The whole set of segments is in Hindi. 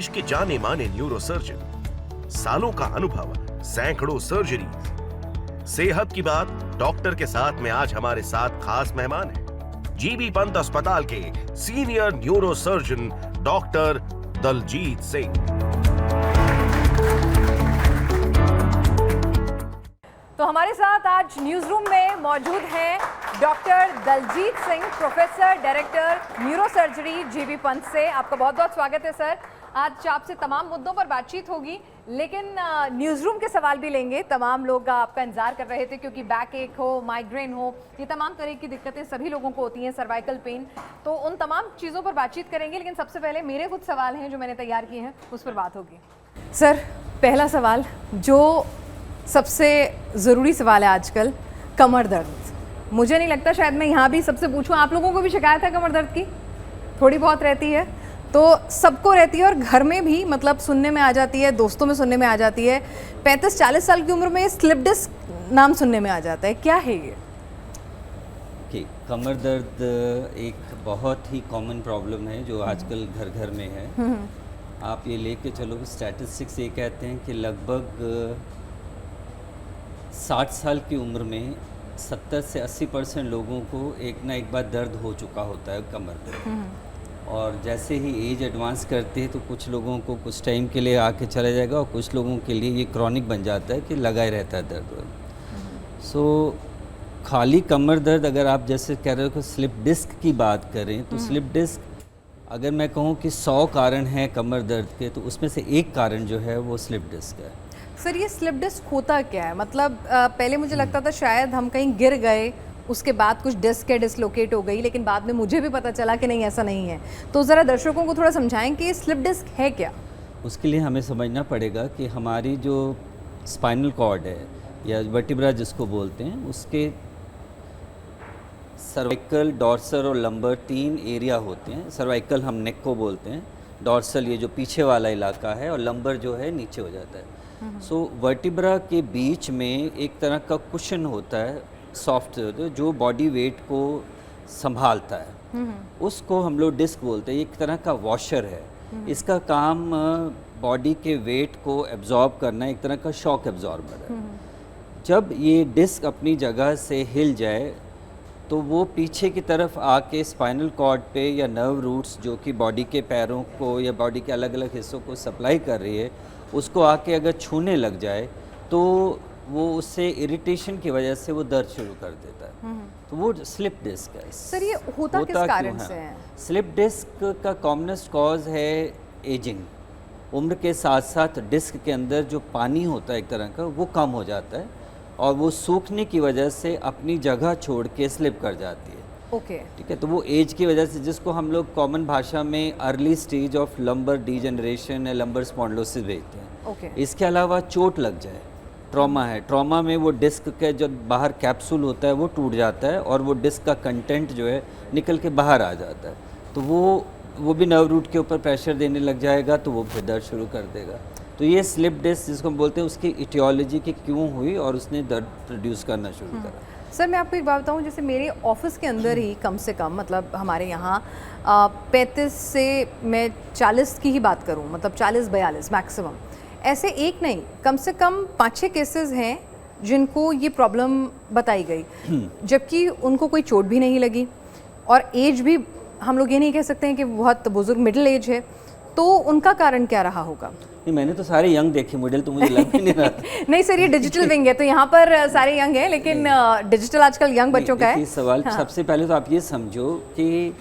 देश के जाने माने न्यूरोसर्जन, सालों का अनुभव, सैकड़ों सर्जरी। सेहत की बात डॉक्टर के साथ में आज हमारे साथ खास मेहमान हैं जीबी पंत अस्पताल के senior neurosurgeon doctor Daljeet Singh. तो हमारे साथ आज न्यूज रूम में मौजूद हैं doctor Daljeet Singh, professor director neurosurgery GB Pant से। आपका बहुत बहुत स्वागत है सर। आज आपसे तमाम मुद्दों पर बातचीत होगी, लेकिन न्यूज़ रूम के सवाल भी लेंगे। तमाम लोग आपका इंतजार कर रहे थे क्योंकि बैक एक हो, माइग्रेन हो, ये तमाम तरह की दिक्कतें सभी लोगों को होती हैं, सर्वाइकल पेन, तो उन तमाम चीज़ों पर बातचीत करेंगे। लेकिन सबसे पहले मेरे कुछ सवाल हैं जो मैंने तैयार किए हैं, उस पर बात होगी। सर, पहला सवाल जो सबसे ज़रूरी सवाल है आजकल, कमर दर्द। मुझे नहीं लगता शायद मैं यहाँ भी सबसे पूछूं, आप लोगों को भी शिकायत है कमर दर्द की? थोड़ी बहुत रहती है, तो सबको रहती है और घर में भी मतलब सुनने में आ जाती है, दोस्तों में सुनने में आ जाती है। 35-40 साल की उम्र में स्लिप डिस्क नाम सुनने में आ जाता है, क्या है ये? कमर दर्द एक बहुत ही कॉमन प्रॉब्लम है जो आजकल घर घर में है। आप ये लेके चलो कि स्टैटिस्टिक्स ये कहते हैं कि लगभग 60 साल की उम्र में 70 से 80% लोगों को एक ना एक बार दर्द हो चुका होता है कमर दर्द। और जैसे ही एज एडवांस करती है तो कुछ लोगों को कुछ टाइम के लिए आके चला जाएगा और कुछ लोगों के लिए ये क्रॉनिक बन जाता है कि लगा ही रहता है दर्द। सो खाली कमर दर्द, अगर आप जैसे कह रहे हो कि स्लिप डिस्क की बात करें तो स्लिप डिस्क अगर मैं कहूँ कि 100 कारण हैं कमर दर्द के, तो उसमें से एक कारण जो है वो स्लिप डिस्क है। सर, ये स्लिप डिस्क होता क्या है? मतलब पहले मुझे लगता था शायद हम कहीं गिर गए, उसके बाद कुछ डिस्क है डिसलोकेट हो गई, लेकिन बाद में मुझे भी पता चला कि नहीं, ऐसा नहीं है। तो ज़रा दर्शकों को थोड़ा समझाएं कि स्लिप डिस्क है क्या? उसके लिए हमें समझना पड़ेगा कि हमारी जो स्पाइनल कॉर्ड है या वर्टिब्रा जिसको बोलते हैं, उसके सर्वाइकल, डॉर्सल और लंबर 3 एरिया होते हैं। सर्वाइकल हम नेक को बोलते हैं, डॉर्सल ये जो पीछे वाला इलाका है, और लंबर जो है नीचे हो जाता है। सो वर्टिब्रा के बीच में एक तरह का कुशन होता है, सॉफ्ट, जो बॉडी वेट को संभालता है। उसको हम लोग डिस्क बोलते हैं। एक तरह का वॉशर है। इसका काम बॉडी के वेट को एब्जॉर्ब करना, एक तरह का शॉक एब्जॉर्बर है। जब ये डिस्क अपनी जगह से हिल जाए तो वो पीछे की तरफ आके स्पाइनल कॉर्ड पे या नर्व रूट्स जो कि बॉडी के पैरों को या बॉडी के अलग अलग हिस्सों को सप्लाई कर रही है, उसको आके अगर छूने लग जाए तो वो उससे इरिटेशन की वजह से वो दर्द शुरू कर देता है। तो वो स्लिप डिस्क है। सर, ये होता किस कारण से है? स्लिप डिस्क का कॉमनेस्ट कॉज है एजिंग। उम्र के साथ साथ डिस्क के अंदर जो पानी होता है एक तरह का, वो कम हो जाता है और वो सूखने की वजह से अपनी जगह छोड़ के स्लिप कर जाती है। ओके, ठीक है। तो वो एज की वजह से, जिसको हम लोग कॉमन भाषा में early stage of lumbar degeneration या लंबर स्पॉन्डिलोसिस भेजते हैं। ओके। इसके अलावा चोट लग जाए, ट्रॉमा है, ट्रॉमा में वो डिस्क के जो बाहर कैप्सूल होता है वो टूट जाता है और वो डिस्क का कंटेंट जो है निकल के बाहर आ जाता है। तो वो भी नर्व रूट के ऊपर प्रेशर देने लग जाएगा, तो वो फिर दर्द शुरू कर देगा। तो ये स्लिप डिस्क जिसको हम बोलते हैं, उसकी इटियोलॉजी की क्यों हुई और उसने दर्द प्रोड्यूस करना शुरू करा। सर, मैं आपको एक बात बताऊं, जैसे मेरे ऑफिस के अंदर ही कम से कम, मतलब हमारे यहाँ 35 से मैं 40 की ही बात करूं, मतलब 40-42 मैक्सिमम, ऐसे एक नहीं, कम से कम 5-6 केसेस हैं जिनको ये प्रॉब्लम बताई गई, जबकि उनको कोई चोट भी नहीं लगी और एज भी हम लोग ये नहीं कह सकते हैं कि बहुत बुजुर्ग, मिडिल एज है। तो उनका कारण क्या रहा होगा? नहीं, मैंने तो सारे यंग देखे, मिडिल तो मुझे लग नहीं रहा था। नहीं सर, ये डिजिटल विंग है तो यहाँ पर सारे यंग हैं, लेकिन डिजिटल आजकल यंग बच्चों का है। सवाल सबसे पहले तो आप ये समझो कि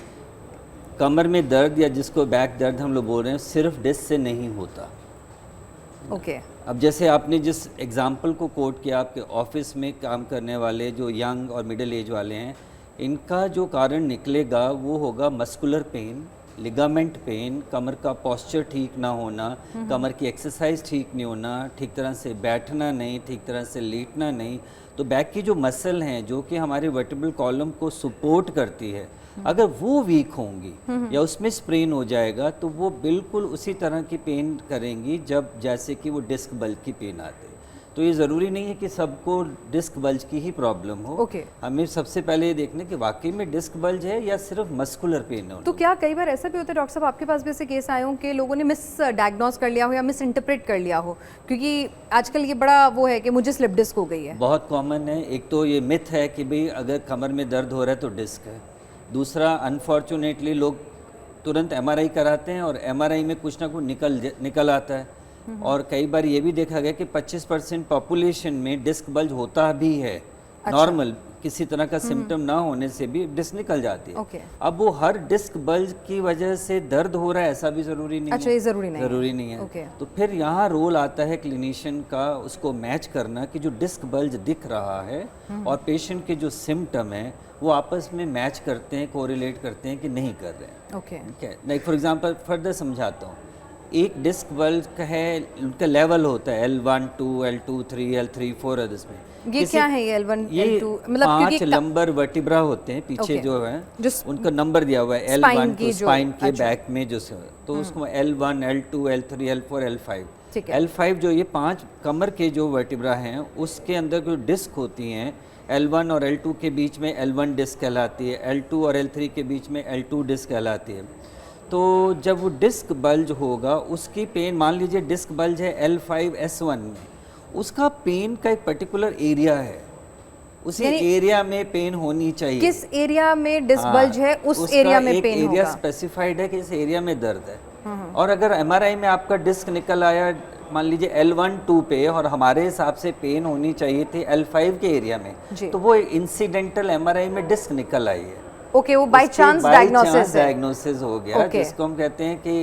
कमर में दर्द या जिसको बैक दर्द हम लोग बोल रहे हैं, सिर्फ डिस्क से नहीं होता। ओके। अब जैसे आपने जिस एग्जाम्पल को कोट किया, आपके ऑफिस में काम करने वाले जो यंग और मिडिल एज वाले हैं, इनका जो कारण निकलेगा वो होगा मस्कुलर पेन, लिगामेंट पेन, कमर का पोस्चर ठीक ना होना, कमर की एक्सरसाइज ठीक नहीं होना, ठीक तरह से बैठना नहीं, ठीक तरह से लेटना नहीं। तो बैक की जो मसल हैं जो कि हमारे वर्टिब्रल कॉलम को सपोर्ट करती है, अगर वो वीक होंगी या उसमें स्प्रेन हो जाएगा तो वो बिल्कुल उसी तरह की पेन करेंगी जब जैसे कि वो डिस्क बल की पेन आती है। तो ये ज़रूरी नहीं है कि सबको डिस्क बल्ज की ही प्रॉब्लम हो। ओके। हमें सबसे पहले ये देखना कि वाकई में डिस्क बल्ज है या सिर्फ मस्कुलर पेन है। तो क्या कई बार ऐसा भी होता है डॉक्टर साहब, आपके पास भी ऐसे केस आए हों कि लोगों ने मिस डायग्नोस कर लिया हो या मिस इंटरप्रेट कर लिया हो, क्योंकि आजकल ये बड़ा वो है कि मुझे स्लिप डिस्क हो गई है। बहुत कॉमन है। एक तो ये मिथ है कि भाई अगर कमर में दर्द हो रहा है तो डिस्क है। दूसरा, अनफॉर्चुनेटली लोग तुरंत एमआरआई कराते हैं और एमआरआई में कुछ ना कुछ निकल आता है। और कई बार ये भी देखा गया कि 25% पॉपुलेशन में डिस्क बल्ज होता भी है। नॉर्मल किसी तरह का सिम्टम ना होने से भी डिस्क निकल जाती है। ओके। अब वो हर डिस्क बल्ज की वजह से दर्द हो रहा है ऐसा भी ज़रूरी नहीं अच्छा, है। ये ज़रूरी नहीं है। ज़रूरी नहीं है। ओके। तो फिर यहाँ रोल आता है क्लिनिशियन का उसको मैच करना कि जो डिस्क बल्ज दिख रहा है और पेशेंट के जो सिम्टम है वो आपस में मैच करते हैं, कोरिलेट करते हैं कि नहीं कर रहे हैं। ओके। ठीक है। लाइक फॉर एग्जांपल फर्दर समझाता हूँ। एक डिस्क बल्ज का है, उनका लेवल होता है L1, 2, L2, 3, L3, 4 अदर्स में। ये क्या है ये L1, ये L2 मतलब 5 लंबर वर्टिब्रा होते हैं पीछे जो है, उनका नंबर दिया हुआ है L1 तो स्पाइन के बैक में जो तो उसको L1, L2, L3, L4, L5। L5 जो ये 5 कमर के जो वर्टिब्रा हैं उसके अंदर जो डिस्क होती हैं L1 और L2 के बीच में L1 डिस्क कहलाती है, L2 और L3 के बीच में L2 डिस्क कहलाती है। तो जब वो डिस्क बल्ज होगा उसकी पेन, मान लीजिए डिस्क बल्ज है L5S1 में, उसका पेन का एक पर्टिकुलर एरिया है, उसी एरिया में पेन होनी चाहिए। किस एरिया में डिस्क बल्ज है उस एरिया में पेन होगा। एरिया स्पेसिफाइड है कि इस एरिया में दर्द है। और अगर एमआरआई में आपका डिस्क निकल आया मान लीजिए L1, 2 पे और हमारे हिसाब से पेन होनी चाहिए थी L5 के एरिया में, तो वो इंसिडेंटल एमआरआई में डिस्क निकल आई है। ओके, वो बाय चांस डायग्नोसिस हो गया, जिसको हम कहते हैं कि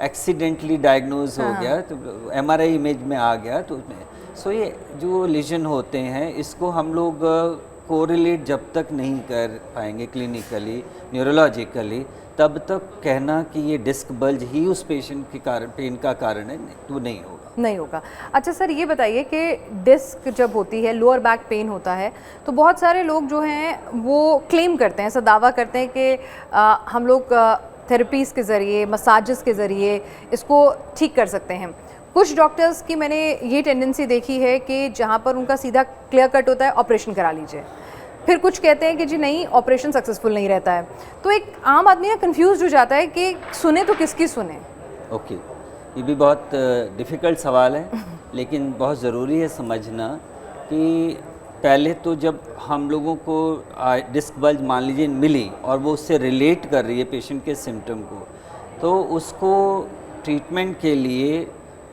एक्सीडेंटली डायग्नोज हो गया, तो एमआरआई इमेज में आ गया। तो सो ये जो लीजन होते हैं इसको हम लोग कोरिलेट जब तक नहीं कर पाएंगे क्लिनिकली, न्यूरोलॉजिकली, तब तक कहना कि ये डिस्क बल्ज ही उस पेशेंट के कारण पेन का कारण है तो नहीं होगा। अच्छा सर, ये बताइए कि डिस्क जब होती है, लोअर बैक पेन होता है, तो बहुत सारे लोग जो हैं वो क्लेम करते हैं, ऐसा दावा करते हैं कि हम लोग थेरेपीज़ के ज़रिए, मसाजेस के ज़रिए इसको ठीक कर सकते हैं। कुछ डॉक्टर्स की मैंने ये टेंडेंसी देखी है कि जहाँ पर उनका सीधा क्लियर कट होता है ऑपरेशन करा लीजिए, फिर कुछ कहते हैं कि जी नहीं, ऑपरेशन सक्सेसफुल नहीं रहता है। तो एक आम आदमी ना कंफ्यूज हो जाता है कि सुने तो किसकी सुने। ओके, ये भी बहुत डिफ़िकल्ट सवाल है लेकिन बहुत ज़रूरी है समझना कि पहले तो जब हम लोगों को डिस्क बल्ज मान लीजिए मिली और वो उससे रिलेट कर रही है पेशेंट के सिम्टम को, तो उसको ट्रीटमेंट के लिए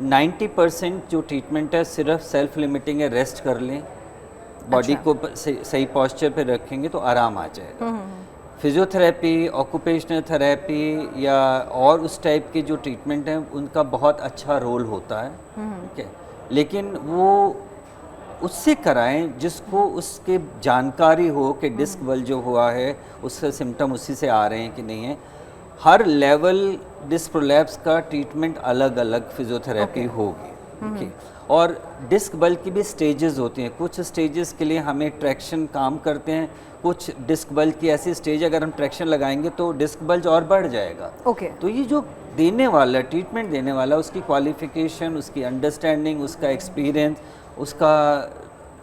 90% जो ट्रीटमेंट है सिर्फ सेल्फ लिमिटिंग है, रेस्ट कर लें, बॉडी को सही पॉस्चर पे रखेंगे तो आराम आ जाएगा। फिजियोथेरेपी, ऑक्यूपेशनल थेरेपी या और उस टाइप के जो ट्रीटमेंट हैं उनका बहुत अच्छा रोल होता है, ठीक है, लेकिन वो उससे कराएं जिसको उसके जानकारी हो कि डिस्क बल्ज जो हुआ है उसका सिम्टम उसी से आ रहे हैं कि नहीं है। हर लेवल डिस्क प्रोलैप्स का ट्रीटमेंट अलग अलग फिजियोथेरेपी होगी, ठीक है। और डिस्क बल्ज की भी स्टेजेस होती हैं, कुछ स्टेजेस के लिए हमें ट्रैक्शन काम करते हैं, कुछ डिस्क बल्ज की ऐसी स्टेज अगर हम ट्रैक्शन लगाएंगे तो डिस्क बल्ज और बढ़ जाएगा। तो ये जो देने वाला ट्रीटमेंट देने वाला उसकी क्वालिफिकेशन, उसकी अंडरस्टैंडिंग, उसका एक्सपीरियंस, उसका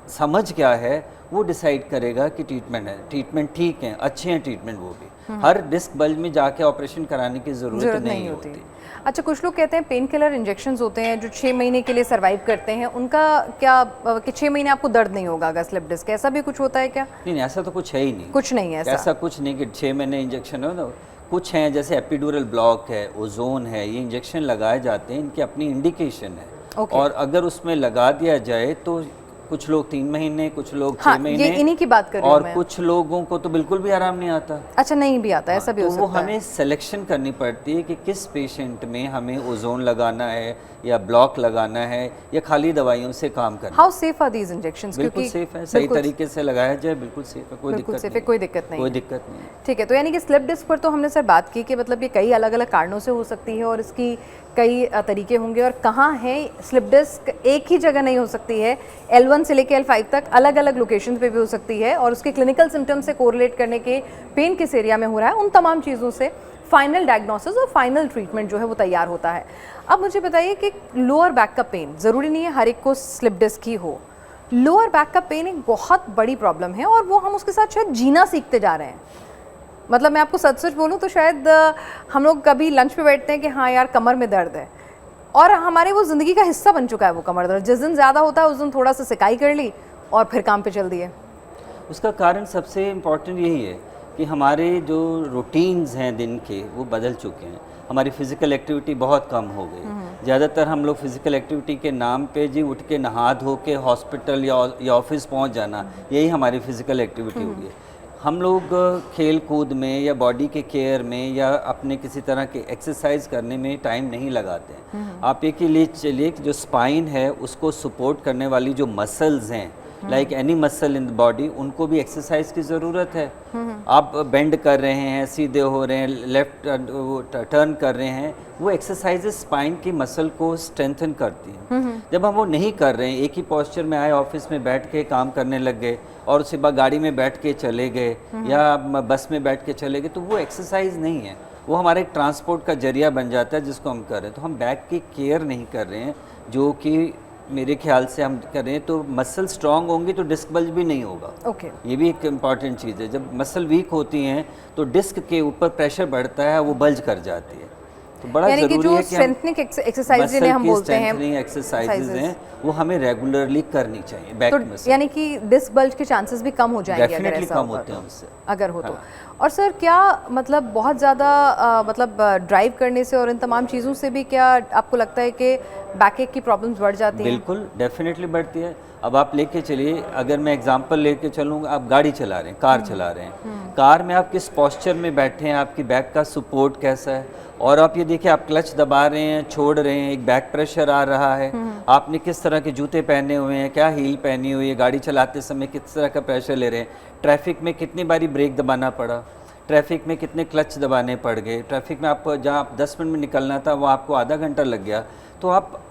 समझ क्या है वो डिसाइड करेगा कि ट्रीटमेंट ठीक है, अच्छे हैं ट्रीटमेंट वो भी। हर डिस्क बल्ज में जाके ऑपरेशन कराने की ज़रूरत नहीं होती। अच्छा, कुछ लोग कहते हैं पेन किलर इंजेक्शंस होते हैं जो 6 महीने के लिए सर्वाइव करते हैं, उनका क्या कि 6 महीने आपको दर्द नहीं होगा अगर स्लिप डिस्क, ऐसा भी कुछ होता है क्या? नहीं, ऐसा तो कुछ है ही नहीं। कुछ नहीं है ऐसा कुछ नहीं कि 6 महीने इंजेक्शन हो ना। कुछ हैं जैसे एपिड्यूरल ब्लॉक है, ओजोन है, ये इंजेक्शन लगाए जाते हैं, इनकी अपनी इंडिकेशन है। और अगर उसमें लगा दिया जाए तो कुछ लोग 3 महीने, कुछ लोग 6 महीने, ये इन्हीं की बात कर रही हूं और मैं। कुछ लोगों को तो बिल्कुल भी आराम नहीं आता। अच्छा, नहीं भी आता, ऐसा भी हो सकता है। तो वो हमें सिलेक्शन करनी पड़ती है कि किस पेशेंट में हमें ओजोन लगाना है या ब्लॉक लगाना है या खाली दवाइयों से काम करना है। How safe are these injections? बिल्कुल सेफ है, सही तरीके से लगाया जाए बिल्कुल सेफ है, कोई दिक्कत नहीं। ठीक है, तो यानी कि स्लिप डिस्क पर तो हमने सर बात की कि मतलब ये कई अलग अलग कारणों से हो सकती है और इसकी कई तरीके होंगे और कहाँ है स्लिप डिस्क एक ही जगह नहीं हो सकती है। L1 L1 से लेके L5 तक अलग अलग लोकेशन पे भी हो सकती है और उसके क्लिनिकल सिम्टम से कोरिलेट करने के पेन किस एरिया में हो रहा है, उन तमाम चीज़ों से फाइनल डायग्नोसिस और फाइनल ट्रीटमेंट जो है वो तैयार होता है। अब मुझे बताइए कि लोअर बैक का पेन, ज़रूरी नहीं है हर एक को स्लिप डिस्क ही हो, लोअर बैक का पेन एक बहुत बड़ी प्रॉब्लम है और वो हम उसके साथ शायद जीना सीखते जा रहे हैं। मतलब मैं आपको सच सच बोलूँ तो शायद हम लोग कभी लंच पे बैठते हैं कि हाँ यार कमर में दर्द है, और हमारे वो ज़िंदगी का हिस्सा बन चुका है वो कमर दर्द। जिस दिन ज़्यादा होता है उस दिन थोड़ा सा सिकाई कर ली और फिर काम पे चल दिए। उसका कारण सबसे इम्पॉर्टेंट यही है कि हमारे जो रूटीन्स हैं दिन के वो बदल चुके हैं। हमारी फ़िज़िकल एक्टिविटी बहुत कम हो गई। ज़्यादातर हम लोग फ़िज़िकल एक्टिविटी के नाम पे जी उठ के नहा धो के हॉस्पिटल या ऑफिस पहुंच जाना, यही हमारी फ़िज़िकल एक्टिविटी हो गई है। हम लोग खेल कूद में या बॉडी के केयर में या अपने किसी तरह के एक्सरसाइज करने में टाइम नहीं लगाते हैं। आप एक ही लिए चलिए कि जो स्पाइन है उसको सपोर्ट करने वाली जो मसल्स हैं, like any muscle in the body, उनको भी एक्सरसाइज की ज़रूरत है। आप बेंड कर रहे हैं, सीधे हो रहे हैं, लेफ्ट टर्न कर रहे हैं, वो एक्सरसाइजेस स्पाइन की मसल को स्ट्रेंथन करती हैं। जब हम वो नहीं कर रहे हैं, एक ही पोस्चर में आए, ऑफिस में बैठ के काम करने लग गए और उसके बाद गाड़ी में बैठ के चले गए या बस में बैठ के चले गए, तो वो एक्सरसाइज नहीं है, वो हमारे एक ट्रांसपोर्ट का जरिया बन जाता है जिसको हम कर रहे हैं। तो हम बैक की केयर नहीं कर रहे हैं, जो कि मेरे ख्याल से हम करें तो मसल स्ट्रांग होंगी तो डिस्क बल्ज भी नहीं होगा। ये भी एक इम्पॉर्टेंट चीज़ है। जब मसल वीक होती हैं तो डिस्क के ऊपर प्रेशर बढ़ता है, वो बल्ज कर जाती है। तो बड़ा ज़रूरी है कि स्ट्रेंथनिंग एक्सरसाइज जिन्हें हम बोलते हैं, एक्सरसाइजेज हैं, वो हमें रेगुलरली करनी चाहिए बैक मसल। यानी कि डिस्क बल्ज के चांसेस भी कम हो जाएंगे अगर ऐसा कम होते हैं उससे, अगर हो तो। और सर क्या मतलब बहुत ज़्यादा मतलब ड्राइव करने से और इन तमाम चीज़ों से भी क्या आपको लगता है कि बैक एक की प्रॉब्लम्स बढ़ जाती हैं? बिल्कुल, डेफिनेटली बढ़ती है। अब आप लेके चलिए, अगर मैं एग्जांपल लेके चलूँगा, आप गाड़ी चला रहे हैं, कार चला रहे हैं, कार में आप किस पोस्चर में बैठे हैं, आपकी बैक का सपोर्ट कैसा है, और आप ये देखिए आप क्लच दबा रहे हैं, छोड़ रहे हैं, एक बैक प्रेशर आ रहा है, आपने किस तरह के जूते पहने हुए हैं, क्या हील पहनी हुई है, गाड़ी चलाते समय किस तरह का प्रेशर ले रहे हैं, ट्रैफिक में कितनी बारी ब्रेक दबाना पड़ा, ट्रैफिक में कितने क्लच दबाने पड़ गए, ट्रैफिक में आप जहाँ आप 10 मिनट में निकलना था वो आपको आधा घंटा लग गया, तो आप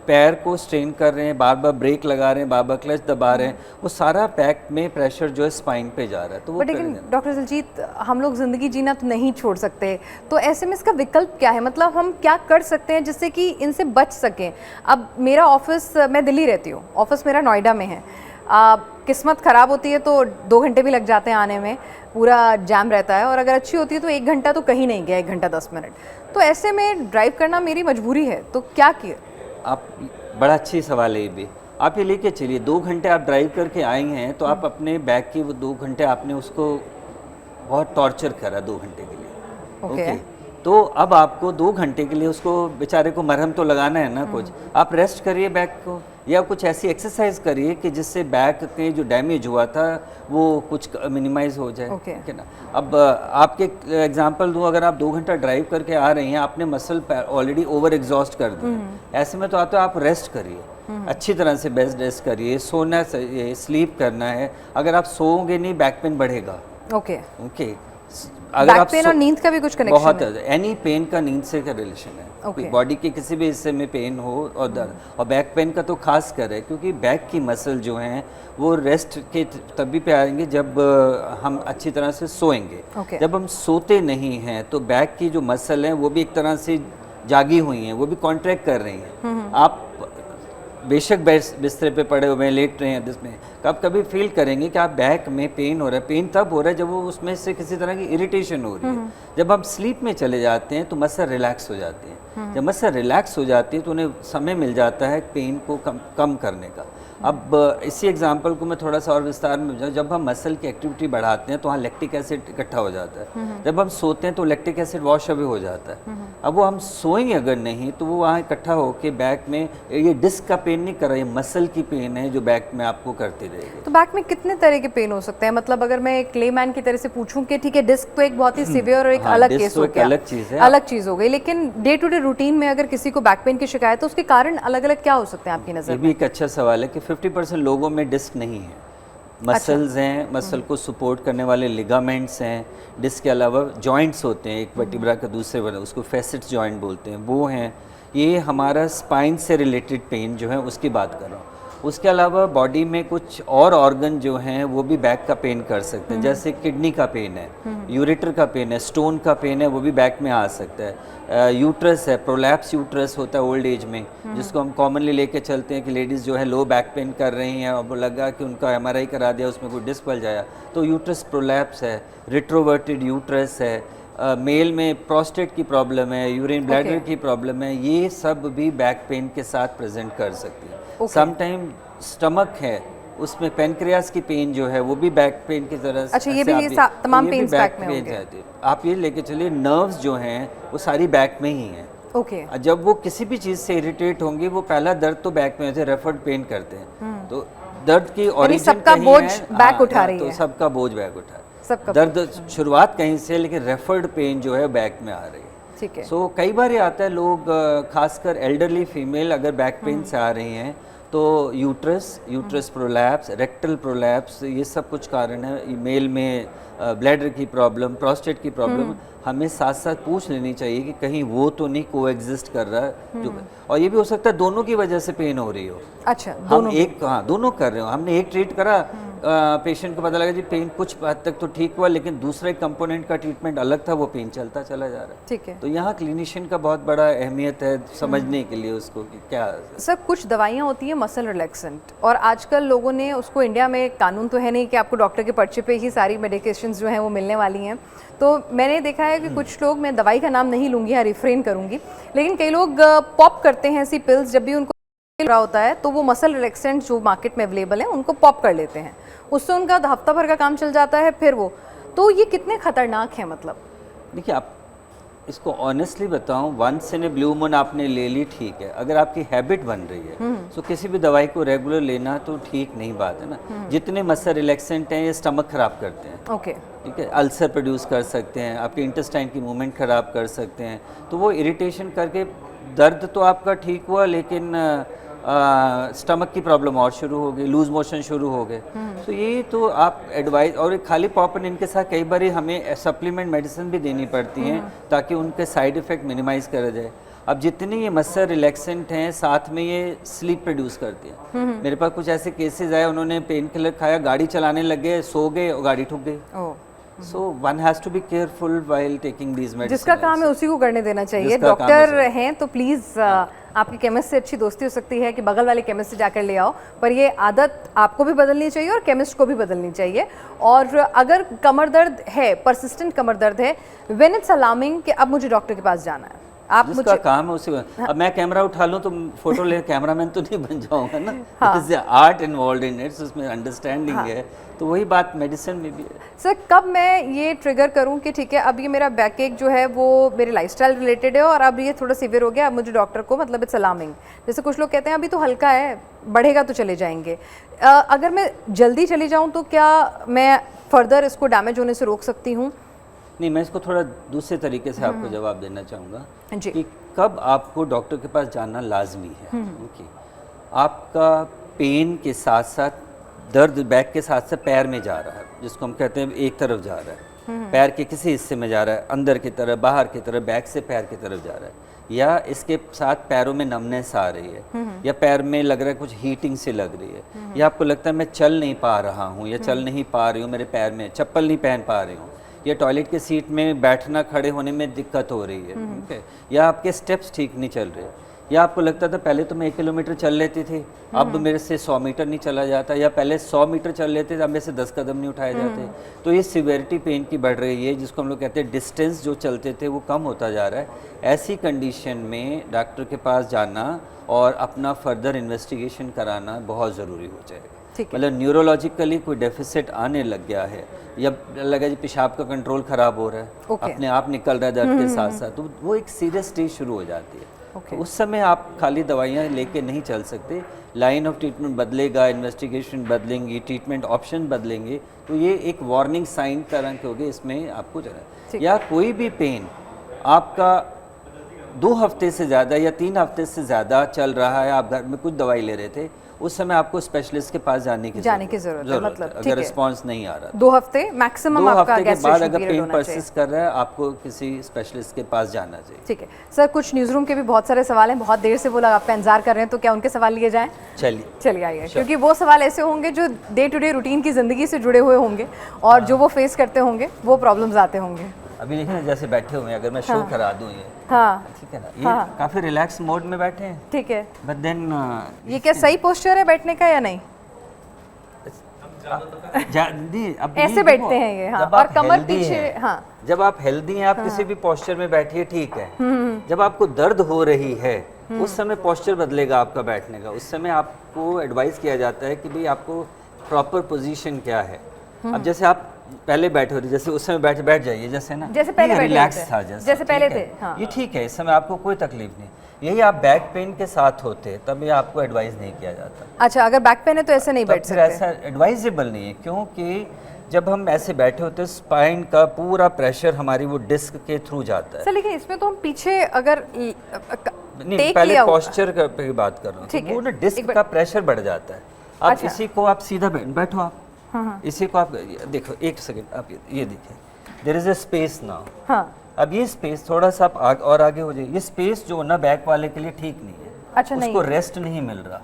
पैर को स्ट्रेन कर रहे हैं, बार बार ब्रेक लगा रहे हैं, बार बार क्लच दबा रहे हैं, वो सारा बैक में प्रेशर जो है स्पाइन पे जा रहा है। तो वो लेकिन डॉक्टर दिलजीत, हम लोग ज़िंदगी जीना तो नहीं छोड़ सकते, तो ऐसे में इसका विकल्प क्या है? मतलब हम क्या कर सकते हैं जिससे कि इनसे बच सकें? अब मेरा ऑफिस, मैं दिल्ली रहती हूँ, ऑफिस मेरा नोएडा में है। किस्मत ख़राब होती है तो 2 घंटे भी लग जाते हैं आने में, पूरा जैम रहता है, और अगर अच्छी होती है तो 1 घंटा तो कहीं नहीं गया, 1 घंटा 10 मिनट। तो ऐसे में ड्राइव करना मेरी मजबूरी है, तो क्या किए? आप, बड़ा अच्छी सवाल है ये भी। आप ये लेके चलिए, 2 घंटे आप ड्राइव करके आए हैं तो आप अपने बैक की वो 2 घंटे आपने उसको बहुत टॉर्चर करा 2 घंटे के लिए। ओके, तो अब आपको 2 घंटे के लिए उसको बेचारे को मरहम तो लगाना है ना कुछ, आप रेस्ट करिए बैक को, या कुछ ऐसी एक्सरसाइज करिए कि जिससे बैक के जो डैमेज हुआ था वो कुछ मिनिमाइज हो जाए। ठीक है ना। अब आपके एग्जांपल दूं, अगर आप 2 घंटा ड्राइव करके आ रहे हैं, आपने मसल ऑलरेडी ओवर एग्जॉस्ट कर दिया, ऐसे में तो आप रेस्ट करिए, अच्छी तरह से बेस्ट रेस्ट करिए, सोना चाहिए, स्लीप करना है। अगर आप सोओगे नहीं, बैक पेन बढ़ेगा। ओके, अगर बैक पेन और नींद का भी कुछ कनेक्शन बहुत है? एनी पेन का नींद से का रिलेशन है। बॉडी के किसी भी हिस्से में पेन हो और दर्द, और बैक पेन का तो खास कर है, क्योंकि बैक की मसल जो हैं वो रेस्ट के तभी पे आएंगे जब हम अच्छी तरह से सोएंगे। जब हम सोते नहीं हैं तो बैक की जो मसल हैं वो भी एक तरह से जागी हुई हैं, वो भी कॉन्ट्रैक्ट कर रही हैं। आप बेशक बिस्तरे पे पड़े हुए हैं, लेट रहे हैं, जिसमें आप कभी फील करेंगे कि आप बैक में पेन हो रहा है। पेन तब हो रहा है जब वो उसमें से किसी तरह की इरिटेशन हो रही है। जब हम स्लीप में चले जाते हैं तो मसल रिलैक्स हो जाती है। जब मसल रिलैक्स हो जाती है तो उन्हें समय मिल जाता है पेन को कम करने का। अब इसी एग्जांपल को मैं थोड़ा सा और विस्तार में बताऊं, जब हम मसल की एक्टिविटी बढ़ाते हैं तो वहाँ लैक्टिक एसिड इकट्ठा हो जाता है। जब हम सोते हैं तो लैक्टिक एसिड वॉश अवे हो जाता है। अब वो हम सोएंगे अगर नहीं तो वो वहाँ इकट्ठा होकर बैक में, ये डिस्क का पेन नहीं कर रहा, ये मसल की पेन है जो बैक में आपको करती रहेगी। तो बैक में कितने तरह के पेन हो सकते हैं? मतलब अगर मैं एक लेमैन की तरह से पूछूं कि ठीक है, डिस्क तो एक बहुत ही सीवियर और एक अलग केस हो गया, अलग चीज़ है, अलग चीज़ हो गई, लेकिन डे टू डे रूटीन में अगर किसी को बैक पेन की शिकायत है तो उसके कारण अलग अलग क्या हो सकते हैं आपकी नज़र में? ये भी एक अच्छा सवाल है कि 50% लोगों में डिस्क नहीं है, मसल्स हैं, मसल को सपोर्ट करने वाले लिगामेंट्स हैं। डिस्क के अलावा जॉइंट्स होते हैं, एक वर्टिब्रा का दूसरे वाला, उसको फैसेट्स जॉइंट बोलते हैं, वो हैं। ये हमारा स्पाइन से रिलेटेड पेन जो है उसकी बात कर रहा हूँ। उसके अलावा बॉडी में कुछ और ऑर्गन जो हैं वो भी बैक का पेन कर सकते हैं, जैसे किडनी का पेन है, यूरेटर का पेन है, स्टोन का पेन है, वो भी बैक में आ सकता है। यूट्रस है, प्रोलैप्स यूट्रस होता है ओल्ड एज में, जिसको हम कॉमनली लेके चलते हैं कि लेडीज़ जो है लो बैक पेन कर रही हैं और वो लगा कि उनका MRI करा दिया, उसमें कोई डिस्क पल जाया, तो यूट्रस प्रोलैप्स है। रिट्रोवर्टेड यूट्रस है, मेल में प्रोस्टेट की प्रॉब्लम है, यूरिन ब्लैडर की प्रॉब्लम है, ये सब भी बैक पेन के साथ प्रेजेंट कर सकती है। समटाइम स्टमक है, उसमें पेनक्रियास की पेन जो है वो भी बैक पेन की तरह अच्छा, ये भी तमाम पेन्स बैक में होंगे। जाती है। आप ये लेके चलिए, नर्व्स जो हैं वो सारी बैक में ही हैं। ओके। जब वो किसी भी चीज़ से इरिटेट होंगी, वो पहला दर्द तो बैक में होता है, रेफर्ड पेन करते हैं, तो दर्द की ओरिजिन सबका बोझ बैक उठा रही है, तो सबका बोझ बैक उठा रही है। सबका दर्द शुरुआत कहीं से, लेकिन रेफर्ड पेन जो है बैक में आ रही है। ठीक है। सो कई बार ये आता है, लोग खासकर एल्डरली फीमेल अगर बैक पेन से आ रही हैं तो यूट्रस प्रोलैप्स, रेक्टल प्रोलैप्स, ये सब कुछ कारण है। मेल में ब्लैडर की प्रॉब्लम, प्रोस्टेट की प्रॉब्लम, हमें साथ साथ पूछ लेनी चाहिए कि कहीं वो तो नहीं कोएग्जिस्ट कर रहा है जो, और ये भी हो सकता है दोनों की वजह से पेन हो रही हो। अच्छा, दोनों कर रहे हो। हमने एक ट्रीट करा, पेशेंट को पता लगा जी पेन कुछ हद तक तो ठीक हुआ, लेकिन दूसरे कंपोनेंट का ट्रीटमेंट अलग था, वो पेन चलता चला जा रहा है। ठीक है। तो यहाँ क्लिनिशियन का बहुत बड़ा अहमियत है समझने के लिए उसको कि क्या। सर, कुछ दवाइयाँ होती हैं मसल रिलैक्सेंट, और आजकल लोगों ने उसको, इंडिया में कानून तो है नहीं कि आपको डॉक्टर के पर्चे पे ही सारी मेडिकेशंस जो हैं वो मिलने वाली हैं, तो मैंने देखा है कि कुछ लोग, मैं दवाई का नाम नहीं लूँगी या रिफ्रेन करूँगी, लेकिन कई लोग पॉप करते हैं ऐसी पिल्स, जब भी उनको रहा होता है तो वो मसल रिलैक्सेंट जो मार्केट में अवेलेबल है उनको पॉप कर लेते हैं, उससे उनका हफ्ता भर का काम चल जाता है, फिर वो, तो ये कितने खतरनाक है? मतलब देखिए, आप इसको ऑनेस्टली बताऊं, once in a blue moon आपने ले ली, ठीक है। अगर आपकी हैबिट बन रही है तो किसी भी दवाई को रेगुलर लेना तो ठीक नहीं बात है ना। जितने मसल रिलैक्सेंट हैं ये स्टमक खराब करते हैं। ओके। ठीक है, अल्सर प्रोड्यूस कर सकते हैं, आपके इंटेस्टाइन की मूवमेंट खराब कर सकते हैं, तो वो इरिटेशन करके दर्द तो आपका ठीक हुआ, लेकिन स्टमक की प्रॉब्लम और शुरू हो गई, लूज मोशन शुरू हो गए। तो ये तो आप एडवाइस, और खाली पॉपन इनके साथ कई बार हमें सप्लीमेंट मेडिसिन भी देनी पड़ती हैं ताकि उनके साइड इफ़ेक्ट मिनिमाइज करा जाए। अब जितने ये मसल रिलैक्सेंट हैं, साथ में ये स्लीप प्रोड्यूस करते हैं। मेरे पास कुछ ऐसे केसेस आए, उन्होंने पेन किलर खाया, गाड़ी चलाने लगे, सो गए और गाड़ी ठुक गई। So one has to be careful while taking these medicine. जिसका काम है उसी को करने देना चाहिए। डॉक्टर हैं तो प्लीज़ आपकी केमिस्ट से अच्छी दोस्ती हो सकती है कि बगल वाले केमिस्ट से जाकर ले आओ, पर ये आदत आपको भी बदलनी चाहिए और केमिस्ट को भी बदलनी चाहिए। और अगर कमर दर्द है, परसिस्टेंट कमर दर्द है, व्हेन इट्स अलार्मिंग कि अब मुझे डॉक्टर के पास जाना है, आप जिसका काम है उसी। अब मैं कैमरा उठा लूं तो फोटो ले, कैमरामैन तो नहीं बन जाऊंगा ना। It is art involved in it, उसमें अंडरस्टैंडिंग है, तो वही बात मेडिसिन में भी है। सर, कब मैं ये ट्रिगर करूं कि ठीक है, अब ये मेरा बैक एक जो है वो मेरे लाइफस्टाइल रिलेटेड है और अब ये थोड़ा सीवियर हो गया, अब मुझे डॉक्टर को, मतलब इट्स अलार्मिंग। जैसे कुछ लोग कहते हैं अभी तो हल्का है, बढ़ेगा तो चले जाएंगे। अगर मैं जल्दी चली जाऊँ तो क्या मैं फर्दर इसको डैमेज होने से रोक सकती हूँ? नहीं, मैं इसको थोड़ा दूसरे तरीके से आपको जवाब देना चाहूँगा जी। कि कब आपको डॉक्टर के पास जाना लाजमी है। ओके, आपका पेन के साथ साथ दर्द बैक के साथ साथ पैर में जा रहा है, जिसको हम कहते हैं एक तरफ जा रहा है, पैर के किसी हिस्से में जा रहा है, अंदर की तरफ, बाहर की तरफ, बैक से पैर की तरफ जा रहा है, या इसके साथ पैरों में नमनेस आ रही है, या पैर में लग रहा है कुछ हीटिंग से लग रही है, या आपको लगता है मैं चल नहीं पा रहा हूँ या चल नहीं पा रही हूँ, मेरे पैर में चप्पल नहीं पहन पा रही हूँ, या टॉयलेट के सीट में बैठना खड़े होने में दिक्कत हो रही है, ठीक है, या आपके स्टेप्स ठीक नहीं चल रहे, या आपको लगता था पहले तो मैं 1 किलोमीटर चल लेती थी, अब मेरे से 100 मीटर नहीं चला जाता, या पहले 100 मीटर चल लेते थे, अब मेरे से 10 कदम नहीं उठाए जाते। तो ये सिवियरिटी पेन की बढ़ रही है, जिसको हम लोग कहते हैं डिस्टेंस जो चलते थे वो कम होता जा रहा है। ऐसी कंडीशन में डॉक्टर के पास जाना और अपना फर्दर इन्वेस्टिगेशन कराना बहुत ज़रूरी हो जाएगा। मतलब न्यूरोलॉजिकली कोई डेफिसिट आने लग गया है, या लगा जी पेशाब का कंट्रोल ख़राब हो रहा है, अपने आप निकल रहा है दर्द के साथ साथ, तो वो एक सीरियस स्टेज शुरू हो जाती है। तो उस समय आप खाली दवाइयाँ लेके नहीं चल सकते, लाइन ऑफ ट्रीटमेंट बदलेगा, इन्वेस्टिगेशन बदलेंगी, ट्रीटमेंट ऑप्शन बदलेंगे, तो ये एक वार्निंग साइन तरह के होगी, इसमें आपको जाना। या कोई भी पेन आपका 2 हफ्ते से ज़्यादा या 3 हफ्ते से ज़्यादा चल रहा है, आप घर में कुछ दवाई ले रहे थे उस समय आपको स्पेशलिस्ट के पास जाने की जरूरत है, मतलब अगर रिस्पॉन्स नहीं आ रहा 2 हफ्ते मैक्सिमम 2 आपका हफ्ते के बाद गैस्ट्रेशन अगर पीरियड पेन होना चाहिए। परसिस्ट कर रहा है आपको किसी स्पेशलिस्ट के पास जाना चाहिए। ठीक है सर, कुछ न्यूज़ रूम के भी बहुत सारे सवाल हैं, बहुत देर से वो लोग आपका इंतजार कर रहे हैं, तो क्या उनके सवाल लिए जाएं? चलिए आइए, क्योंकि वो सवाल ऐसे होंगे जो डे टू डे रूटीन की ज़िंदगी से जुड़े हुए होंगे और जो वो फेस करते होंगे वो प्रॉब्लम्स आते होंगे। अभी देखिए ना, जैसे बैठे हुए हैं, अगर मैं शो करा दूं ये, हाँ ठीक है ना, ये काफी रिलैक्स मोड में बैठे हैं, ठीक है। बट देन ये क्या सही पोस्चर है बैठने का या नहीं? अब ऐसे बैठते हैं ये, हाँ, और कमर पीछे, हाँ। जब आप हेल्दी हैं, आप किसी भी पोस्चर में बैठिए, ठीक है। जब आपको दर्द हो रही है उस समय पोस्चर बदलेगा आपका बैठने का। उस समय आपको एडवाइस किया जाता है कि भाई आपको प्रॉपर पोजीशन क्या है। अब जैसे आप पहले बैठे हो, जैसे उस समय बैठ जाइए, जैसे ना, जैसे पहले रिलैक्स था, जैसे पहले थे, हाँ। ये ठीक है, इस समय आपको कोई तकलीफ नहीं। यही आप बैक पेन के साथ होते तब ये आपको एडवाइस नहीं किया जाता। अच्छा, अगर बैक पेन है तो ऐसे नहीं बैठ सकते? ऐसा एडवाइजेबल नहीं है, क्योंकि जब हम ऐसे बैठे होते हैं स्पाइन का पूरा प्रेशर हमारी वो डिस्क के थ्रू जाता है। सर लेकिन इसमें तो हम पीछे अगर नहीं, पहले पोस्चर की बात कर रहा हूँ, वो ना डिस्क का प्रेशर बढ़ जाता है। आप अच्छा। इसी को आप सीधा बैठो, आप इसी को आप देखो, एक सेकंड, आप ये देखिए, there is a space now. हाँ। अब ये स्पेस थोड़ा सा आप और आगे हो जाइए। ये स्पेस जो ना बैक वाले के लिए ठीक नहीं है। अच्छा, उसको रेस्ट नहीं मिल रहा।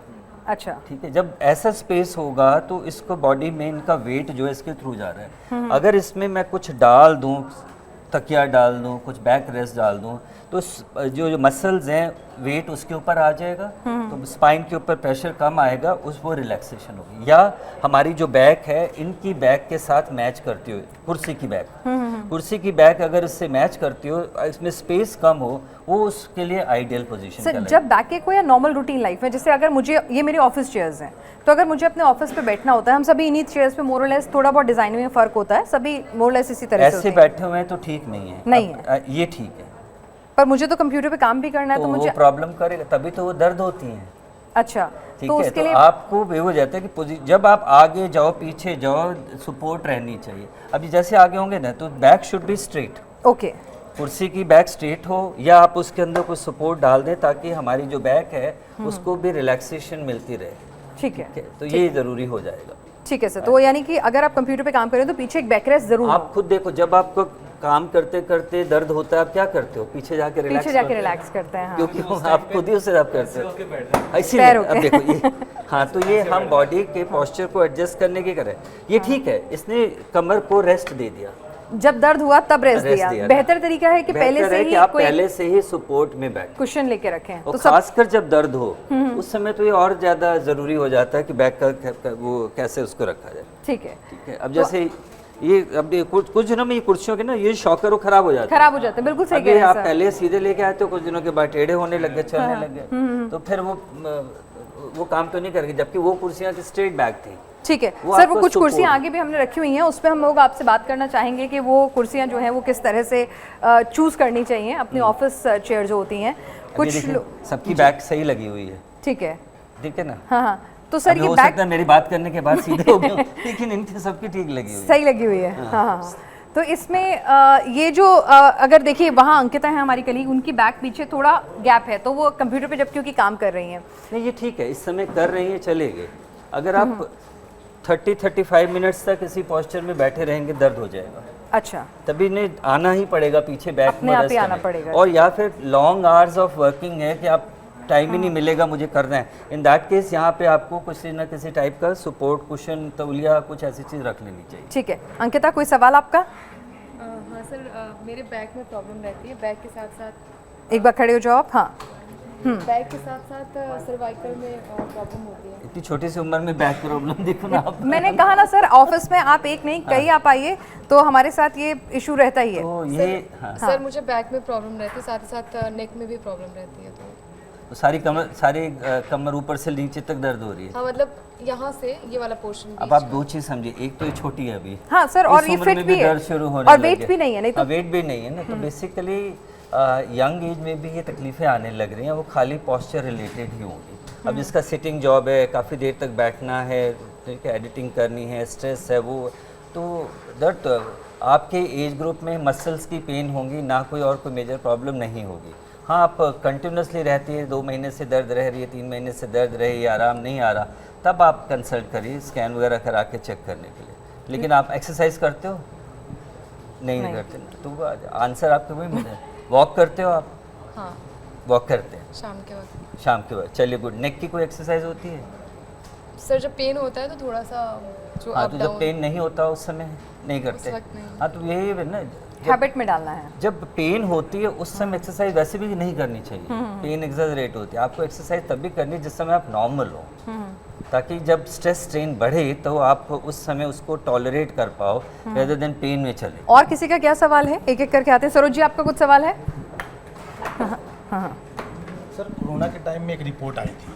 अच्छा, ठीक है, जब ऐसा स्पेस होगा तो इसको बॉडी में इनका वेट जो है इसके थ्रू जा रहा है। अगर इसमें मैं कुछ डाल दूं, तकिया डाल दूं, कुछ बैक रेस्ट डाल दूं, तो जो मसल्स हैं वेट उसके ऊपर आ जाएगा, तो स्पाइन के ऊपर प्रेशर कम आएगा, वो रिलैक्सेशन होगी। या हमारी जो बैक है, इनकी बैक के साथ मैच करती हो, कुर्सी की बैक, कुर्सी की बैक अगर इससे मैच करती हो, इसमें स्पेस कम हो, वो उसके लिए आइडियल पोजीशन सर जब बैक एक हो या नॉर्मल रूटीन लाइफ में, जैसे अगर मुझे, ये मेरी ऑफिस चेयर्स हैं, तो अगर मुझे अपने ऑफिस पे बैठना होता है, हम सभी इन्हीं चेयर्स पे मोर और लेस, थोड़ा बहुत डिजाइन में फर्क होता है, सभी मोर और लेस इसी तरह से ऐसे बैठे हुए हैं तो ठीक नहीं है। नहीं है, ये ठीक है, पर मुझे तो कंप्यूटर पे काम भी करना है, तो मुझे प्रॉब्लम करेगा, तभी तो वो दर्द होती है। अच्छा, ठीक तो है, उसके तो लिए आपको ये हो जाता है कि जब आप आगे जाओ पीछे जाओ, सपोर्ट रहनी चाहिए। अभी जैसे आगे होंगे ना, तो back should be straight. Okay, कुर्सी की बैक स्ट्रेट हो, या आप उसके अंदर कुछ सपोर्ट डाल दें ताकि हमारी जो बैक है उसको भी रिलैक्सेशन मिलती रहे। ठीक है, तो ये जरूरी हो जाएगा। ठीक है सर। तो यानी कि अगर आप कंप्यूटर पे काम करें तो पीछे एक बैकरेस्ट जरूर आप खुद देखो, जब आपको काम करते करते दर्द होता है, आप क्या करते हो? पीछे जाके रिलैक्स करते हैं, हाँ। क्योंकि आप खुद ही उसे आप करते हो, इसीलिए अब देखो ये, हाँ, तो ये हम बॉडी के पोस्चर को एडजस्ट करने के करें, ये ठीक है। इसने कमर को रेस्ट दे दिया, जब दर्द हुआ तब रेस्ट दिया। बेहतर तरीका है कि पहले से ही आप पहले से ही सपोर्ट में बैठ कुशन लेके रखें। तो खासकर जब दर्द हो उस समय तो ये और ज्यादा जरूरी हो जाता है कि बैक का वो कैसे उसको रखा जाए। ठीक है, ठीक है। अब जैसे ये अब कुछ दिनों में ये कुर्सियों के ना ये शॉकर वो खराब हो जाते हैं, बिल्कुल सही कह रहे हैं आप पहले सीधे लेके आए तो कुछ दिनों के बाद टेढ़े होने लग गए, चलने लग गए, तो फिर वो काम तो नहीं करेगी, जबकि वो कुर्सियां स्ट्रेट बैक थी। ठीक है सर, वो कुछ कुर्सियां आगे भी हमने रखी हुई हैं, उस पर हम लोग आपसे बात करना चाहेंगे कि वो कुर्सियां जो हैं वो किस तरह से चूज करनी चाहिए अपनी ऑफिस चेयर जो होती हैं। कुछ सबकी बैक सही लगी हुई है, ठीक है, ठीक है ना। हाँ, तो सर ये बैक मेरी बात करने के बाद सीधे हो गए, लेकिन इनकी सबकी ठीक लगी हुई है, सही लगी हुई है। हाँ, तो इसमें ये जो अगर देखिए वहाँ अंकिता है हमारी कलीग, उनकी बैक पीछे थोड़ा गैप है, तो वो कंप्यूटर पे जब क्योंकि काम कर रही हैं। नहीं, ये ठीक है, इस समय कर रही है, चलेगी। अगर आप 30-35 मिनट्स तक इसी पोस्चर में बैठे रहेंगे, दर्द हो जाएगा। अच्छा, तभी इन्हें आना ही पड़ेगा पीछे, बैक अपने आप ही आना पड़ेगा। और या फिर लॉन्ग आवर्स ऑफ वर्किंग है कि आप टाइम ही नहीं मिलेगा मुझे करना है, इन दैट केस यहाँ पे आपको किसी ना किसी टाइप का सपोर्ट, कुशन, तौलिया, कुछ ऐसी चीज़ रख लेनी चाहिए। ठीक है। अंकिता, कोई सवाल आपका? हाँ सर, मेरे बैक में प्रॉब्लम रहती है, बैक के साथ साथ एक बार खड़े हो जाओ आप। हाँ, बैक के साथ साथ सर्वाइकल में प्रॉब्लम होती है। इतनी छोटी सी उम्र में बैक प्रॉब्लम देखो ना आप। मैंने कहा ना सर, ऑफिस में आप एक नहीं कई आप आइए तो हमारे साथ ये इशू रहता ही है। तो ये सर मुझे बैक में प्रॉब्लम रहती है, साथ ही साथ नेक में भी प्रॉब्लम रहती है। तो सारी कमर ऊपर से नीचे तक दर्द हो रही है। हाँ, मतलब यहाँ से ये वाला पोर्शन। अब आप दो चीज समझिए, एक तो ये छोटी है अभी, हाँ सर, और ये फिट भी है और वेट भी नहीं है, नहीं तो वेट भी नहीं है ना, तो बेसिकली यंग एज में भी ये तकलीफें आने लग रही हैं, वो खाली पॉस्चर रिलेटेड ही होंगी। अब जिसका सिटिंग जॉब है, काफ़ी देर तक बैठना है, ठीक है, एडिटिंग करनी है, स्ट्रेस है, वो तो दर्द तो आपके एज ग्रुप में मसल्स की पेन होंगी, ना कोई और कोई मेजर प्रॉब्लम नहीं होगी। हाँ, आप कंटिन्यूसली रहती है, 2 महीने से दर्द रह रही है, 3 महीने से दर्द रही है, आराम नहीं आ रहा, तब आप कंसल्ट करिए स्कैन वगैरह करा के चेक करने के लिए। लेकिन आप एक्सरसाइज करते हो? नहीं करते ना, तो आंसर आपको वही मिला है। वॉक करते हो आप? हाँ, वॉक करते हैं शाम के वक्त। शाम के वक्त, चलिए गुड। नेक की कोई एक्सरसाइज होती है? सर जब पेन होता है तो थोड़ा सा जो हाँ, अप तो जब डाउन पेन नहीं होता उस समय नहीं करते? वक्त नहीं। हाँ, तो यही है ना, हैबिट में डालना है। जब पेन होती है उस समय एक्सरसाइज वैसे भी नहीं करनी चाहिए। पेन एग्जैजरेट होती है, आपको एक्सरसाइज तभी करनी है जिस समय आप नॉर्मल हो, ताकि जब स्ट्रेस स्ट्रेन बढ़े तो आप उस समय उसको टॉलरेट कर पाओ रेदर देन पेन में चले। और किसी का क्या सवाल है? एक एक करके आते हैं। सरोज जी, आपका कुछ सवाल है? सर, कोरोना के टाइम में एक रिपोर्ट आई थी।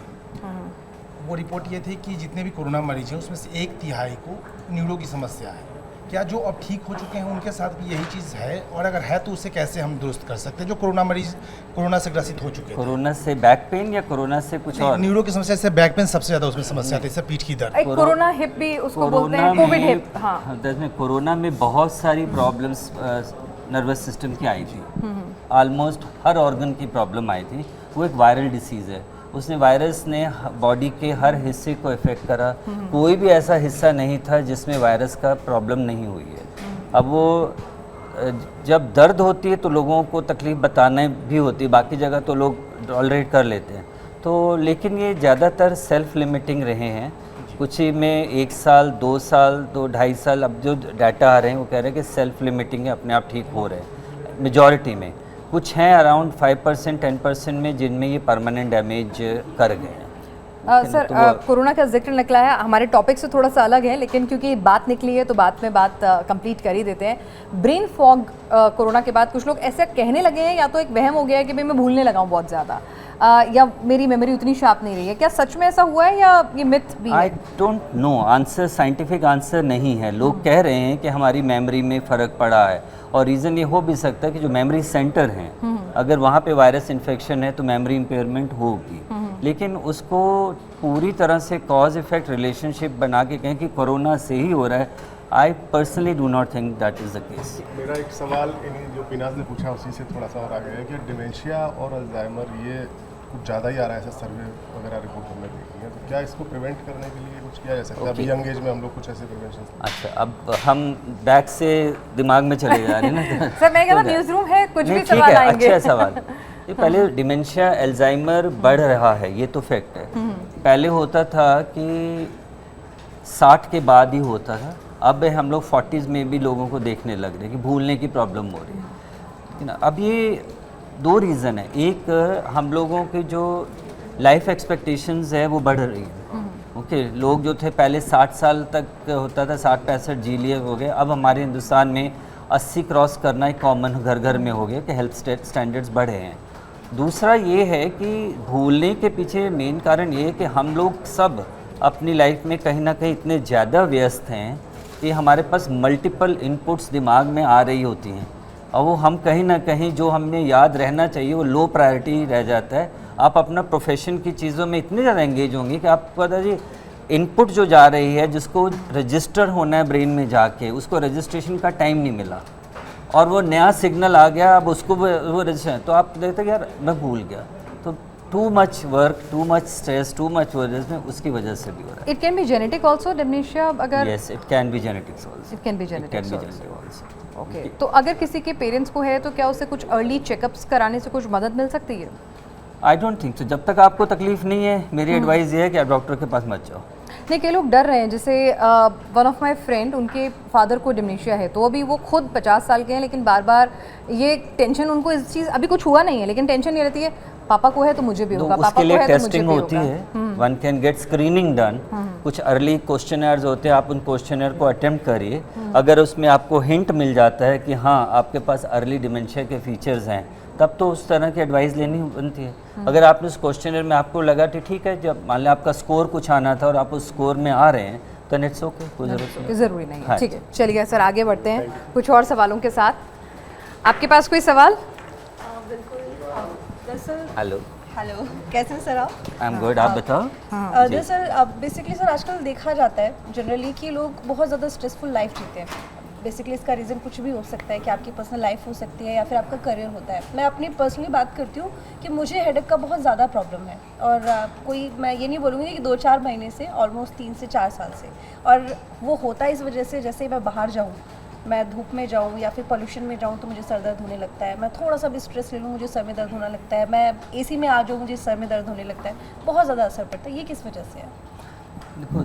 वो रिपोर्ट ये थी कि जितने भी कोरोना मरीज हैं उसमें से 1/3 को न्यूरो की समस्या है। क्या जो अब ठीक हो चुके हैं उनके साथ भी यही चीज़ है, और अगर है तो उसे कैसे हम दुरुस्त कर सकते हैं, जो कोरोना मरीज कोरोना से ग्रसित हो चुके हैं? कोरोना से बैक पेन या कोरोना से कुछ और? न्यूरो की समस्या से बैक पेन सबसे ज़्यादा उसमें समस्या आती है, जैसे पीठ की दर्द। एक कोरोना हिप भी उसको बोलते हैं, कोविड हिप। हाँ, में कोरोना में बहुत सारी प्रॉब्लम्स नर्वस सिस्टम की आई थी। ऑलमोस्ट हर ऑर्गन की प्रॉब्लम आई थी। वो एक वायरल डिसीज़ है, उसने वायरस ने बॉडी के हर हिस्से को इफ़ेक्ट करा। कोई भी ऐसा हिस्सा नहीं था जिसमें वायरस का प्रॉब्लम नहीं हुई है। अब वो जब दर्द होती है तो लोगों को तकलीफ़ बताना भी होती है, बाकी जगह तो लोग टॉलरेट कर लेते हैं। तो लेकिन ये ज़्यादातर सेल्फ लिमिटिंग रहे हैं। कुछ ही में 1 साल 2 साल तो 2.5 साल अब जो डाटा आ रहे हैं वो कह रहे हैं कि सेल्फ लिमिटिंग है, अपने आप ठीक हो रहे हैं मेजॉरिटी में। कुछ हैं अराउंड 5% 10% में जिनमें ये परमानेंट डैमेज कर गए हैं। सर, कोरोना का जिक्र निकला है, हमारे टॉपिक से थोड़ा सा अलग है, लेकिन क्योंकि बात निकली है तो बात में बात कंप्लीट कर ही देते हैं। ब्रेन फॉग कोरोना के बाद कुछ लोग ऐसे कहने लगे हैं, या तो एक वहम हो गया है कि भाई मैं भूलने लगा हूँ बहुत ज़्यादा, या मेरी मेमोरी उतनी शार्प नहीं रही है। क्या सच में ऐसा हुआ है या ये मिथ भी है? आई don't no, answer scientific answer नहीं है। लोग कह रहे हैं कि हमारी मेमोरी में फ़र्क पड़ा है, और रीज़न ये हो भी सकता है कि जो मेमोरी सेंटर हैं अगर वहाँ पे वायरस इन्फेक्शन है तो मेमोरी इम्पेयरमेंट होगी। लेकिन उसको पूरी तरह से कॉज इफेक्ट रिलेशनशिप बना के कहें कि कोरोना से ही हो रहा है, I personally do not think that is the case. मेरा एक सवाल इन्हीं जो पिनाज ने पूछा उसी से थोड़ा सा और आगे है कि डिमेंशिया और अल्जाइमर ये कुछ ज़्यादा ही आ रहा है, ऐसा सर्वे वगैरह रिपोर्ट हमने देखी है, तो क्या इसको प्रिवेंट करने के लिए कुछ किया जा सकता है? अभी यंग एज में हम लोग कुछ ऐसे प्रिवेंशन। अच्छा, अब हम बैक से दिमाग में चले जा रहे हैं ना। सर, मैं कहता न्यूज़ रूम है, कुछ भी ठीक सवाल है, आएंगे। अच्छा सवाल। ये पहले डिमेंशिया अल्जाइमर बढ़ रहा है, ये तो फैक्ट है। पहले होता था कि 60 के बाद ही होता था, अब हम लोग 40s में भी लोगों को देखने लग रहे हैं कि भूलने की प्रॉब्लम हो रही है ना। अब ये 2 रीज़न है। एक, हम लोगों की जो लाइफ एक्सपेक्टेशंस है वो बढ़ रही है। ओके, लोग जो थे पहले 60 साल तक होता था, 60-65 जी लिए हो गए। अब हमारे हिंदुस्तान में 80 क्रॉस करना एक कॉमन घर घर में हो गया कि हेल्थ स्टैंडर्ड्स बढ़े हैं। दूसरा ये है कि भूलने के पीछे मेन कारण ये है कि हम लोग सब अपनी लाइफ में कहीं ना कहीं इतने ज़्यादा व्यस्त हैं कि हमारे पास मल्टीपल इनपुट्स दिमाग में आ रही होती हैं, और वो हम कहीं ना कहीं जो हमें याद रहना चाहिए वो लो प्रायोरिटी रह जाता है। आप अपना प्रोफेशन की चीज़ों में इतने ज़्यादा एंगेज होंगे कि आपको पता जी इनपुट जो जा रही है जिसको रजिस्टर होना है ब्रेन में जाके, उसको रजिस्ट्रेशन का टाइम नहीं मिला, और वो नया सिग्नल आ गया, अब उसको वो रजिस्टर, तो आप देखते यार मैं भूल गया। तो too much work, too much stress, too much work उसकी वजह से भी हो रहा है। It can be genetic also dementia? अगर yes, it can be genetics also. It can be it can be genetics genetic also. Okay, तो अगर किसी के पेरेंट्स को है तो क्या उसे कुछ अर्ली चेकअप्स कराने से कुछ मदद मिल सकती है? I don't think so. जब तक आपको तकलीफ नहीं है, मेरी एडवाइस ये है कि आप डॉक्टर के पास मत जाओ। नहीं, कई लोग डर रहे हैं, जैसे वन ऑफ माय फ्रेंड, उनके फादर को डिमेंशिया है, तो अभी वो खुद 50 साल के हैं, लेकिन बार बार ये टेंशन, उनको इस चीज़, अभी कुछ हुआ नहीं है लेकिन टेंशन ये रहती है पापा को है तो मुझे भी होगा, तो पापा उसके को लिए है तो मुझे टेस्टिंग भी होती होगा। है, one can get screening done. कुछ अर्ली क्वेश्चनर्स होते हैं, आप उन क्वेश्चनर को अटेम्प्ट करिए। अगर उसमें आपको हिंट मिल जाता है कि हाँ आपके पास अर्ली डिमेंशिया के फीचर्स हैं, तब तो उस तरह की एडवाइस लेनी बनती है। अगर आपने उस क्वेश्चनर में आपको लगा कि ठीक है, जब मान लिया आपका स्कोर कुछ आना था और आप उस स्कोर में आ रहे हैं तो नेट्स ओके, कोई ज़रूरत नहीं। ज़रूरी नहीं है। हाँ ठीक है, चलिए सर आगे बढ़ते हैं कुछ और सवालों के साथ। आपके पास कोई सवाल? हेलो, हेलो, कैसे हैं सर आप? आई एम गुड, आप बताओ। जी। सर, अब बेसिकली सर आजकल देखा जाता है जनरली कि लोग बहुत ज़्यादा स्ट्रेसफुल लाइफ जीते हैं। बेसिकली इसका रीज़न कुछ भी हो सकता है कि आपकी पर्सनल लाइफ हो सकती है या फिर आपका करियर होता है। मैं अपनी पर्सनली बात करती हूँ कि मुझे हेडेक का बहुत ज़्यादा प्रॉब्लम है और कोई मैं ये नहीं बोलूँगी कि 2-4 महीने से, ऑलमोस्ट 3 से 4 साल से। और वो होता है इस वजह से, जैसे मैं बाहर जाऊँ, मैं धूप में जाऊँ या फिर पोल्यूशन में जाऊँ तो मुझे सर दर्द होने लगता है। मैं थोड़ा सा भी स्ट्रेस ले लूँ मुझे सर में दर्द होने लगता है। मैं एसी में आ जाऊँ मुझे सर में दर्द होने लगता है। बहुत ज़्यादा असर पड़ता है। ये किस वजह से है? देखो,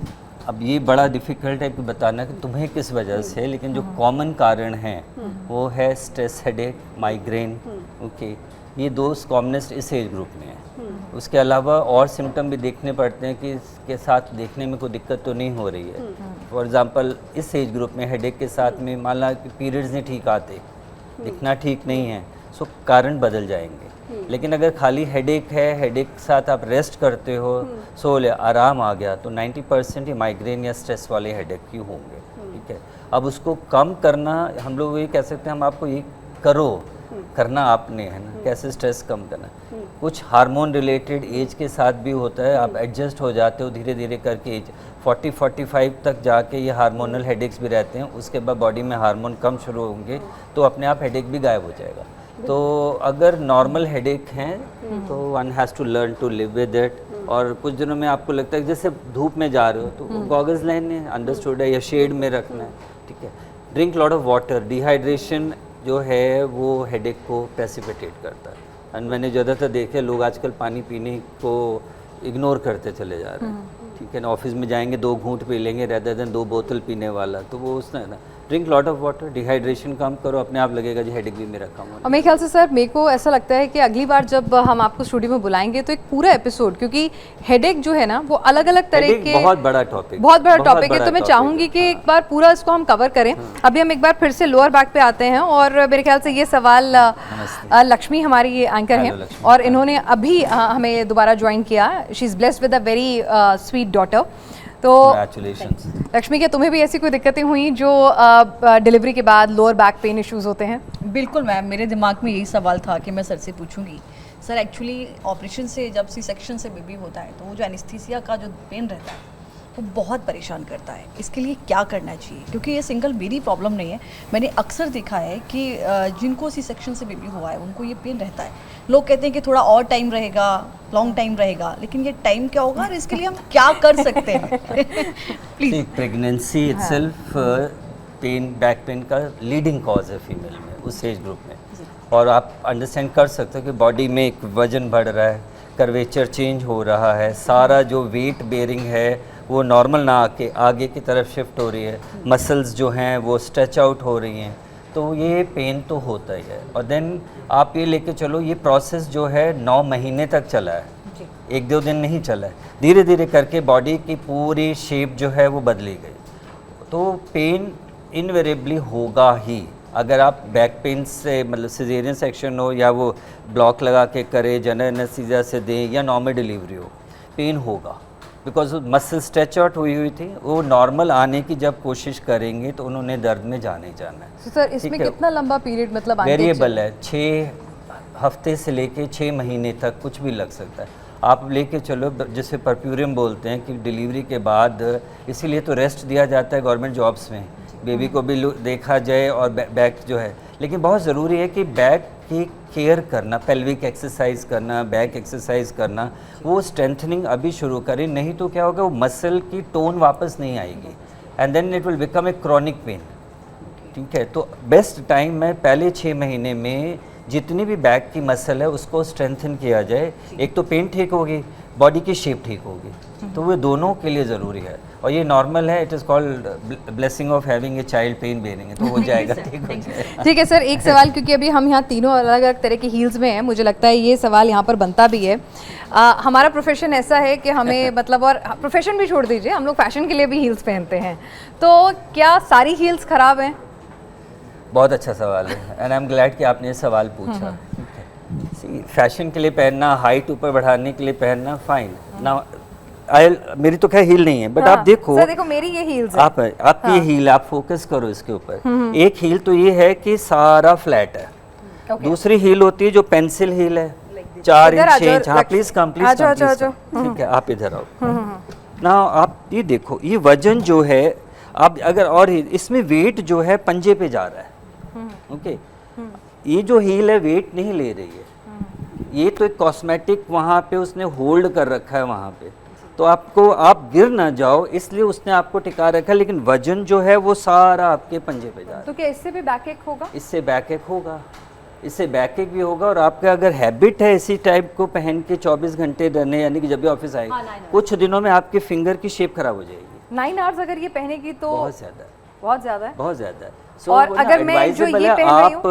अब ये बड़ा डिफ़िकल्ट है कि बताना कि तुम्हें किस वजह से, लेकिन जो कॉमन कारण हैं वो है स्ट्रेस, हेडेक, माइग्रेन। ओके, ये दो कॉमनेस्ट इस एज ग्रुप में है। उसके अलावा और सिम्टम भी देखने पड़ते हैं कि इसके साथ देखने में कोई दिक्कत तो नहीं हो रही है। फॉर एग्जांपल इस एज ग्रुप में हेडेक के साथ में मान ला कि पीरियड्स नहीं ठीक आते, दिखना ठीक नहीं है, सो कारण बदल जाएंगे। लेकिन अगर खाली हेडेक है, हेडेक के साथ आप रेस्ट करते हो, सो ले आराम आ गया, तो 90% ये माइग्रेन या स्ट्रेस वाले हेडेक ही होंगे। ठीक है, अब उसको कम करना हम लोग ये कह सकते हैं, हम आपको ये करो, करना आपने है ना, कैसे स्ट्रेस कम करना। कुछ हार्मोन रिलेटेड एज के साथ भी होता है, आप एडजस्ट हो जाते हो धीरे धीरे करके। एज 40-45 तक जाके ये हार्मोनल हेडेक्स भी रहते हैं, उसके बाद बॉडी में हार्मोन कम शुरू होंगे तो अपने आप हेडेक भी गायब हो जाएगा। तो अगर नॉर्मल हेडेक हैं तो one has to learn to live with it. और कुछ दिनों में आपको लगता है कि जैसे धूप में जा रहे हो तो गॉगल्स लेने, अंडरस्टूड है, या शेड में रखना है। ठीक है, drink lot of water. Dehydration जो है वो हेडेक को प्रेसिपिटेट करता है। एंड मैंने ज़्यादातर देखे लोग आजकल पानी पीने को इग्नोर करते चले जा रहे हैं। ठीक है ना, ऑफिस में जाएंगे 2 घूंट पी लेंगे रेदर देन 2 बोतल पीने वाला, तो वो उसने ना drink lot of water, dehydration कम करो, अपने आप लगेगा जी हेडेक भी मेरा कम हो। और मेरे ख्याल से सर मेरे को ऐसा लगता है कि अगली बार जब हम आपको स्टूडियो में बुलाएंगे तो एक पूरा एपिसोड, क्योंकि हेडेक जो है ना वो अलग अलग तरह के बहुत बड़ा टॉपिक है, तो मैं चाहूंगी कि एक बार पूरा इसको हम कवर करें। अभी हम एक बार फिर से लोअर बैक पे आते हैं और मेरे ख्याल से ये सवाल लक्ष्मी हमारी ये एंकर हैं और इन्होंने अभी हमें दोबारा ज्वाइन किया। She is blessed with a very sweet daughter. तो लक्ष्मी, क्या तुम्हें भी ऐसी कोई दिक्कतें हुई जो डिलीवरी के बाद लोअर बैक पेन इश्यूज होते हैं? बिल्कुल मैम, मेरे दिमाग में यही सवाल था कि मैं सर से पूछूंगी। सर एक्चुअली ऑपरेशन से जब सी सेक्शन से बेबी होता है तो वो जो एनेस्थीसिया का जो पेन रहता है वो बहुत परेशान करता है। इसके लिए क्या करना चाहिए? क्योंकि ये सिंगल मेरी प्रॉब्लम नहीं है, मैंने अक्सर देखा है कि जिनको सी सेक्शन से बेबी हुआ है उनको ये पेन रहता है। लोग कहते हैं कि थोड़ा और टाइम रहेगा, लॉन्ग टाइम रहेगा, लेकिन ये टाइम क्या होगा और इसके लिए हम क्या कर सकते हैं? Please. Pregnancy itself pain, back pain का लीडिंग कॉज है फीमेल में उस एज ग्रुप में। और आप अंडरस्टैंड कर सकते हो कि बॉडी में एक वजन बढ़ रहा है, कर्वेचर चेंज हो रहा है, सारा जो वेट बेयरिंग है वो नॉर्मल ना आके आगे की तरफ शिफ्ट हो रही है, मसल्स जो हैं वो स्ट्रेच आउट हो रही हैं, तो ये पेन तो होता ही है। और देन आप ये लेके चलो, ये प्रोसेस जो है 9 महीने तक चला है, 1-2 दिन नहीं चला है, धीरे धीरे करके बॉडी की पूरी शेप जो है वो बदली गई। तो पेन इनवेरेबली होगा ही, अगर आप बैक पेन से मतलब सिजेरियन सेक्शन हो या वो ब्लॉक लगा के करे, जनरल एनेस्थीसिया से दें या नॉर्मल डिलीवरी हो, पेन होगा। बिकॉज मसल स्ट्रेच आउट हुई थी, वो नॉर्मल आने की जब कोशिश करेंगे तो उन्होंने दर्द में जाने जाना है। तो सर इसमें कितना लंबा पीरियड मतलब वेरिएबल है, 6 हफ्ते से लेके 6 महीने तक कुछ भी लग सकता है। आप लेके चलो, जिसे परप्यूरियम बोलते हैं कि डिलीवरी के बाद, इसीलिए तो रेस्ट दिया जाता है गवर्नमेंट जॉब्स में, बेबी को भी देखा जाए और बैक जो है। लेकिन बहुत ज़रूरी है कि बैक की केयर करना, पेल्विक एक्सरसाइज करना, बैक एक्सरसाइज करना, वो स्ट्रेंथनिंग अभी शुरू करें, नहीं तो क्या होगा, वो मसल की टोन वापस नहीं आएगी and then it will become a chronic pain. ठीक है, तो बेस्ट टाइम में पहले 6 महीने में जितनी भी बैक की मसल है उसको स्ट्रेंथन किया जाए। एक तो पेन ठीक होगी, बॉडी की शेप ठीक होगी, तो वो दोनों के लिए ज़रूरी है। और ये नॉर्मल है, it is called blessing of having a child, pain bearing है, तो हो जाएगा, ठीक हो जाएगा। ठीक है सर, एक सवाल, क्योंकि अभी हम यहाँ तीनों अलग अलग तरह की हील्स में हैं, मुझे लगता है ये सवाल यहाँ पर बनता भी है। हमारा प्रोफेशन ऐसा है कि हमें मतलब, और प्रोफेशन भी छोड़ दीजिए, हम लोग फैशन के लिए भी हील्स पहनते हैं, तो क्या सारी हील्स ख़राब हैं? बहुत अच्छा सवाल है एंड आई एम ग्लैड कि आपने ये सवाल पूछा। फैशन के लिए पहनना, हाइट ऊपर बढ़ाने के लिए पहनना, फाइन ना। मेरी तो खैर हील नहीं है, बट आप देखो, सर देखो मेरी ये हील्स है, आपकी ये हील, आप फोकस करो इसके ऊपर। एक हील तो ये है कि सारा फ्लैट है, दूसरी हील होती है जो पेंसिल हील है, 4 इंच 6 इंच। हाँ प्लीज कम, प्लीज कम, ठीक है, आप इधर आओ ना। आप ये देखो, ये वजन जो है, अब अगर और इसमें वेट जो है पंजे पे जा रहा है, ओके, ये जो हील है वेट नहीं ले रही है, ये तो एक कॉस्मेटिक वहाँ पे उसने होल्ड कर रखा है वहाँ पे, तो आपको आप गिर ना जाओ इसलिए उसने आपको टिका रखा है, लेकिन वजन जो है वो सारा आपके पंजे पे जा रहा है। तो क्या इससे भी बैक एक होगा? इससे बैक एक होगा, इससे बैक एक भी होगा, और आपका अगर हैबिट है इसी टाइप को पहन के 24 घंटे रहने, यानी कि जब भी ऑफिस आए कुछ दिनों में आपके फिंगर की शेप खराब हो जाएगी। 9 आवर्स अगर ये पहनेगी तो बहुत ज़्यादा है, बहुत ज़्यादा है। बहुत ज़्यादा है। और अगर मैं जो ये पहन रही आप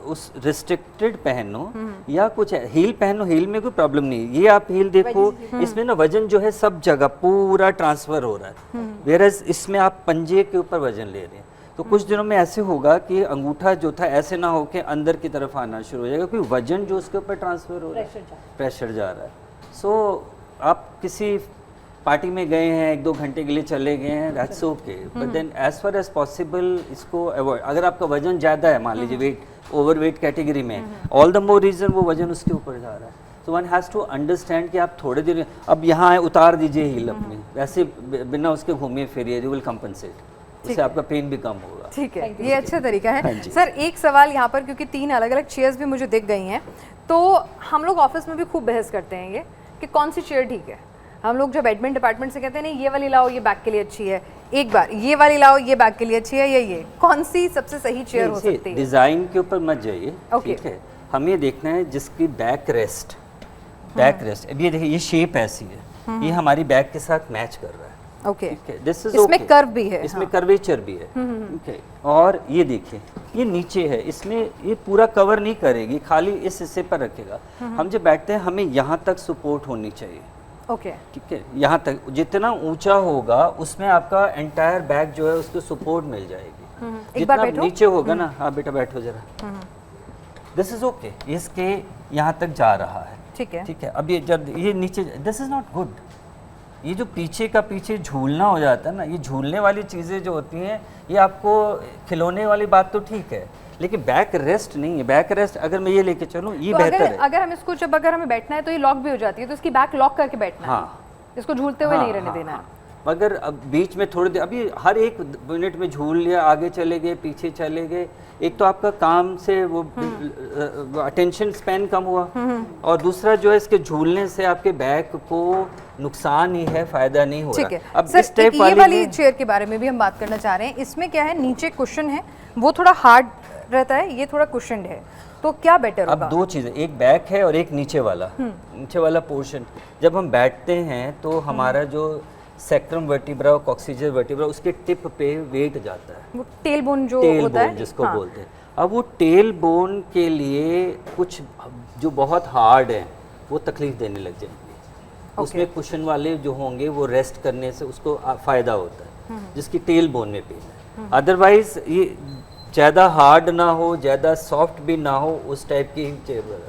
उस रिस्ट्रिक्टेड पहनो या कुछ हील पहनो, हील में कोई प्रॉब्लम नहीं है। ये आप हील देखो, इसमें ना वजन जो है सब जगह पूरा ट्रांसफर हो रहा है, वेरएज़ इसमें आप पंजे के ऊपर वजन ले रहे हैं। तो कुछ दिनों में ऐसे होगा कि अंगूठा जो था ऐसे ना होके अंदर की तरफ आना शुरू हो जाएगा, क्योंकि वजन जो उसके ऊपर ट्रांसफर हो रहा है, प्रेशर जा रहा है। सो आप किसी पार्टी में गए हैं, 1-2 घंटे के लिए चले गए हैं, that's okay, but then as far as possible इसको अवॉइड। अगर आपका वजन ज़्यादा है, मान लीजिए वेट ओवर वेट कैटेगरी में, ऑल द मोर रीज़न वो वजन उसके ऊपर जा रहा है। तो वन हैज़ टू अंडरस्टैंड कि आप थोड़े देर, अब यहाँ आए उतार दीजिए हील अपनी, वैसे बिना उसके घूमिए फिरिए, यू विल कंपनसेट, उससे आपका पेन भी कम होगा। ठीक है, ये अच्छा तरीका है। हाँ जी। सर एक सवाल यहाँ पर, क्योंकि 3 अलग अलग चेयर्स भी मुझे दिख गई हैं, तो हम लोग ऑफिस में भी खूब बहस करते हैं ये कि कौन सी चेयर ठीक है। हम लोग जब एडमिन डिपार्टमेंट से कहते हैं नहीं ये वाली लाओ, ये बैक के लिए अच्छी है, एक बार ये वाली लाओ, ये बैक के लिए अच्छी है, ये कौन सी सबसे सही चेयर हो सकती है? डिज़ाइन के ऊपर मत जाइए, ठीक है, हमें ये देखना है जिसकी बैक रेस्ट, अब ये देखिए ये शेप ऐसी है, ये हमारी बैक के साथ मैच कर रहा है, ओके, दिस इज इसमें कर्व भी है, इसमें कर्वेचर भी है, ठीक है। और ये देखिए ये नीचे है, इसमें ये पूरा कवर नहीं करेगी, खाली इस हिस्से पर रखेगा। हम जब बैठते हैं हमें यहाँ तक सपोर्ट होनी चाहिए, ओके, ठीक है, यहाँ तक जितना ऊंचा होगा उसमें आपका एंटायर बैक जो है उसको सपोर्ट मिल जाएगी। एक बार जितना बैठो। नीचे होगा ना, हाँ बेटा बैठो जरा, दिस इज ओके, इसके यहाँ तक जा रहा है, ठीक है, ठीक है। अब ये जब ये नीचे, दिस इज नॉट गुड, ये जो पीछे का पीछे झूलना हो जाता है ना, ये झूलने वाली चीज़ें जो होती हैं ये आपको खिलौने वाली बात तो ठीक है, लेकिन बैक रेस्ट नहीं है। बैक रेस्ट अगर मैं ये लेके चलूँ ये तो बेहतर है। अगर हम इसको जब अगर हमें बैठना है तो ये लॉक भी हो जाती है, तो इसकी बैक लॉक करके बैठना है, हाँ, इसको झूलते हुए हाँ, नहीं रहने हाँ, देना है। हाँ। मगर अब बीच में थोड़ी देर, अभी हर 1 मिनट में झूल लिया, आगे चले गए पीछे चले गए, एक तो आपका काम से वो अटेंशन स्पैन कम हुआ, और दूसरा जो है इसके झूलने से आपके बैक को नुकसान ही है, फायदा नहीं हो रहा। ठीक है। अब सर, इस टाइप ये वाली चेयर के बारे में भी हम बात करना चाह रहे हैं। इसमें क्या है, नीचे कुशन है वो थोड़ा हार्ड रहता है, ये थोड़ा कुशन्ड है, तो क्या बेटर होगा? अब 2 चीज़ें, एक बैक है और एक नीचे वाला पोर्शन। जब हम बैठते हैं तो हमारा जो सेक्रम वर्टिब्रा और कॉक्सिजर वर्टिब्रा उसके टिप पे वेट जाता है, वो टेल बोन जो टेल होता बोन है जिसको हाँ। बोलते हैं। अब वो टेल बोन के लिए कुछ जो बहुत हार्ड है वो तकलीफ देने लग जाएंगे, उसमें कुशन वाले जो होंगे वो रेस्ट करने से उसको फ़ायदा होता है, जिसकी टेल बोन में पेन है। अदरवाइज ये ज़्यादा हार्ड ना हो, ज़्यादा सॉफ्ट भी ना हो, उस टाइप की चेयर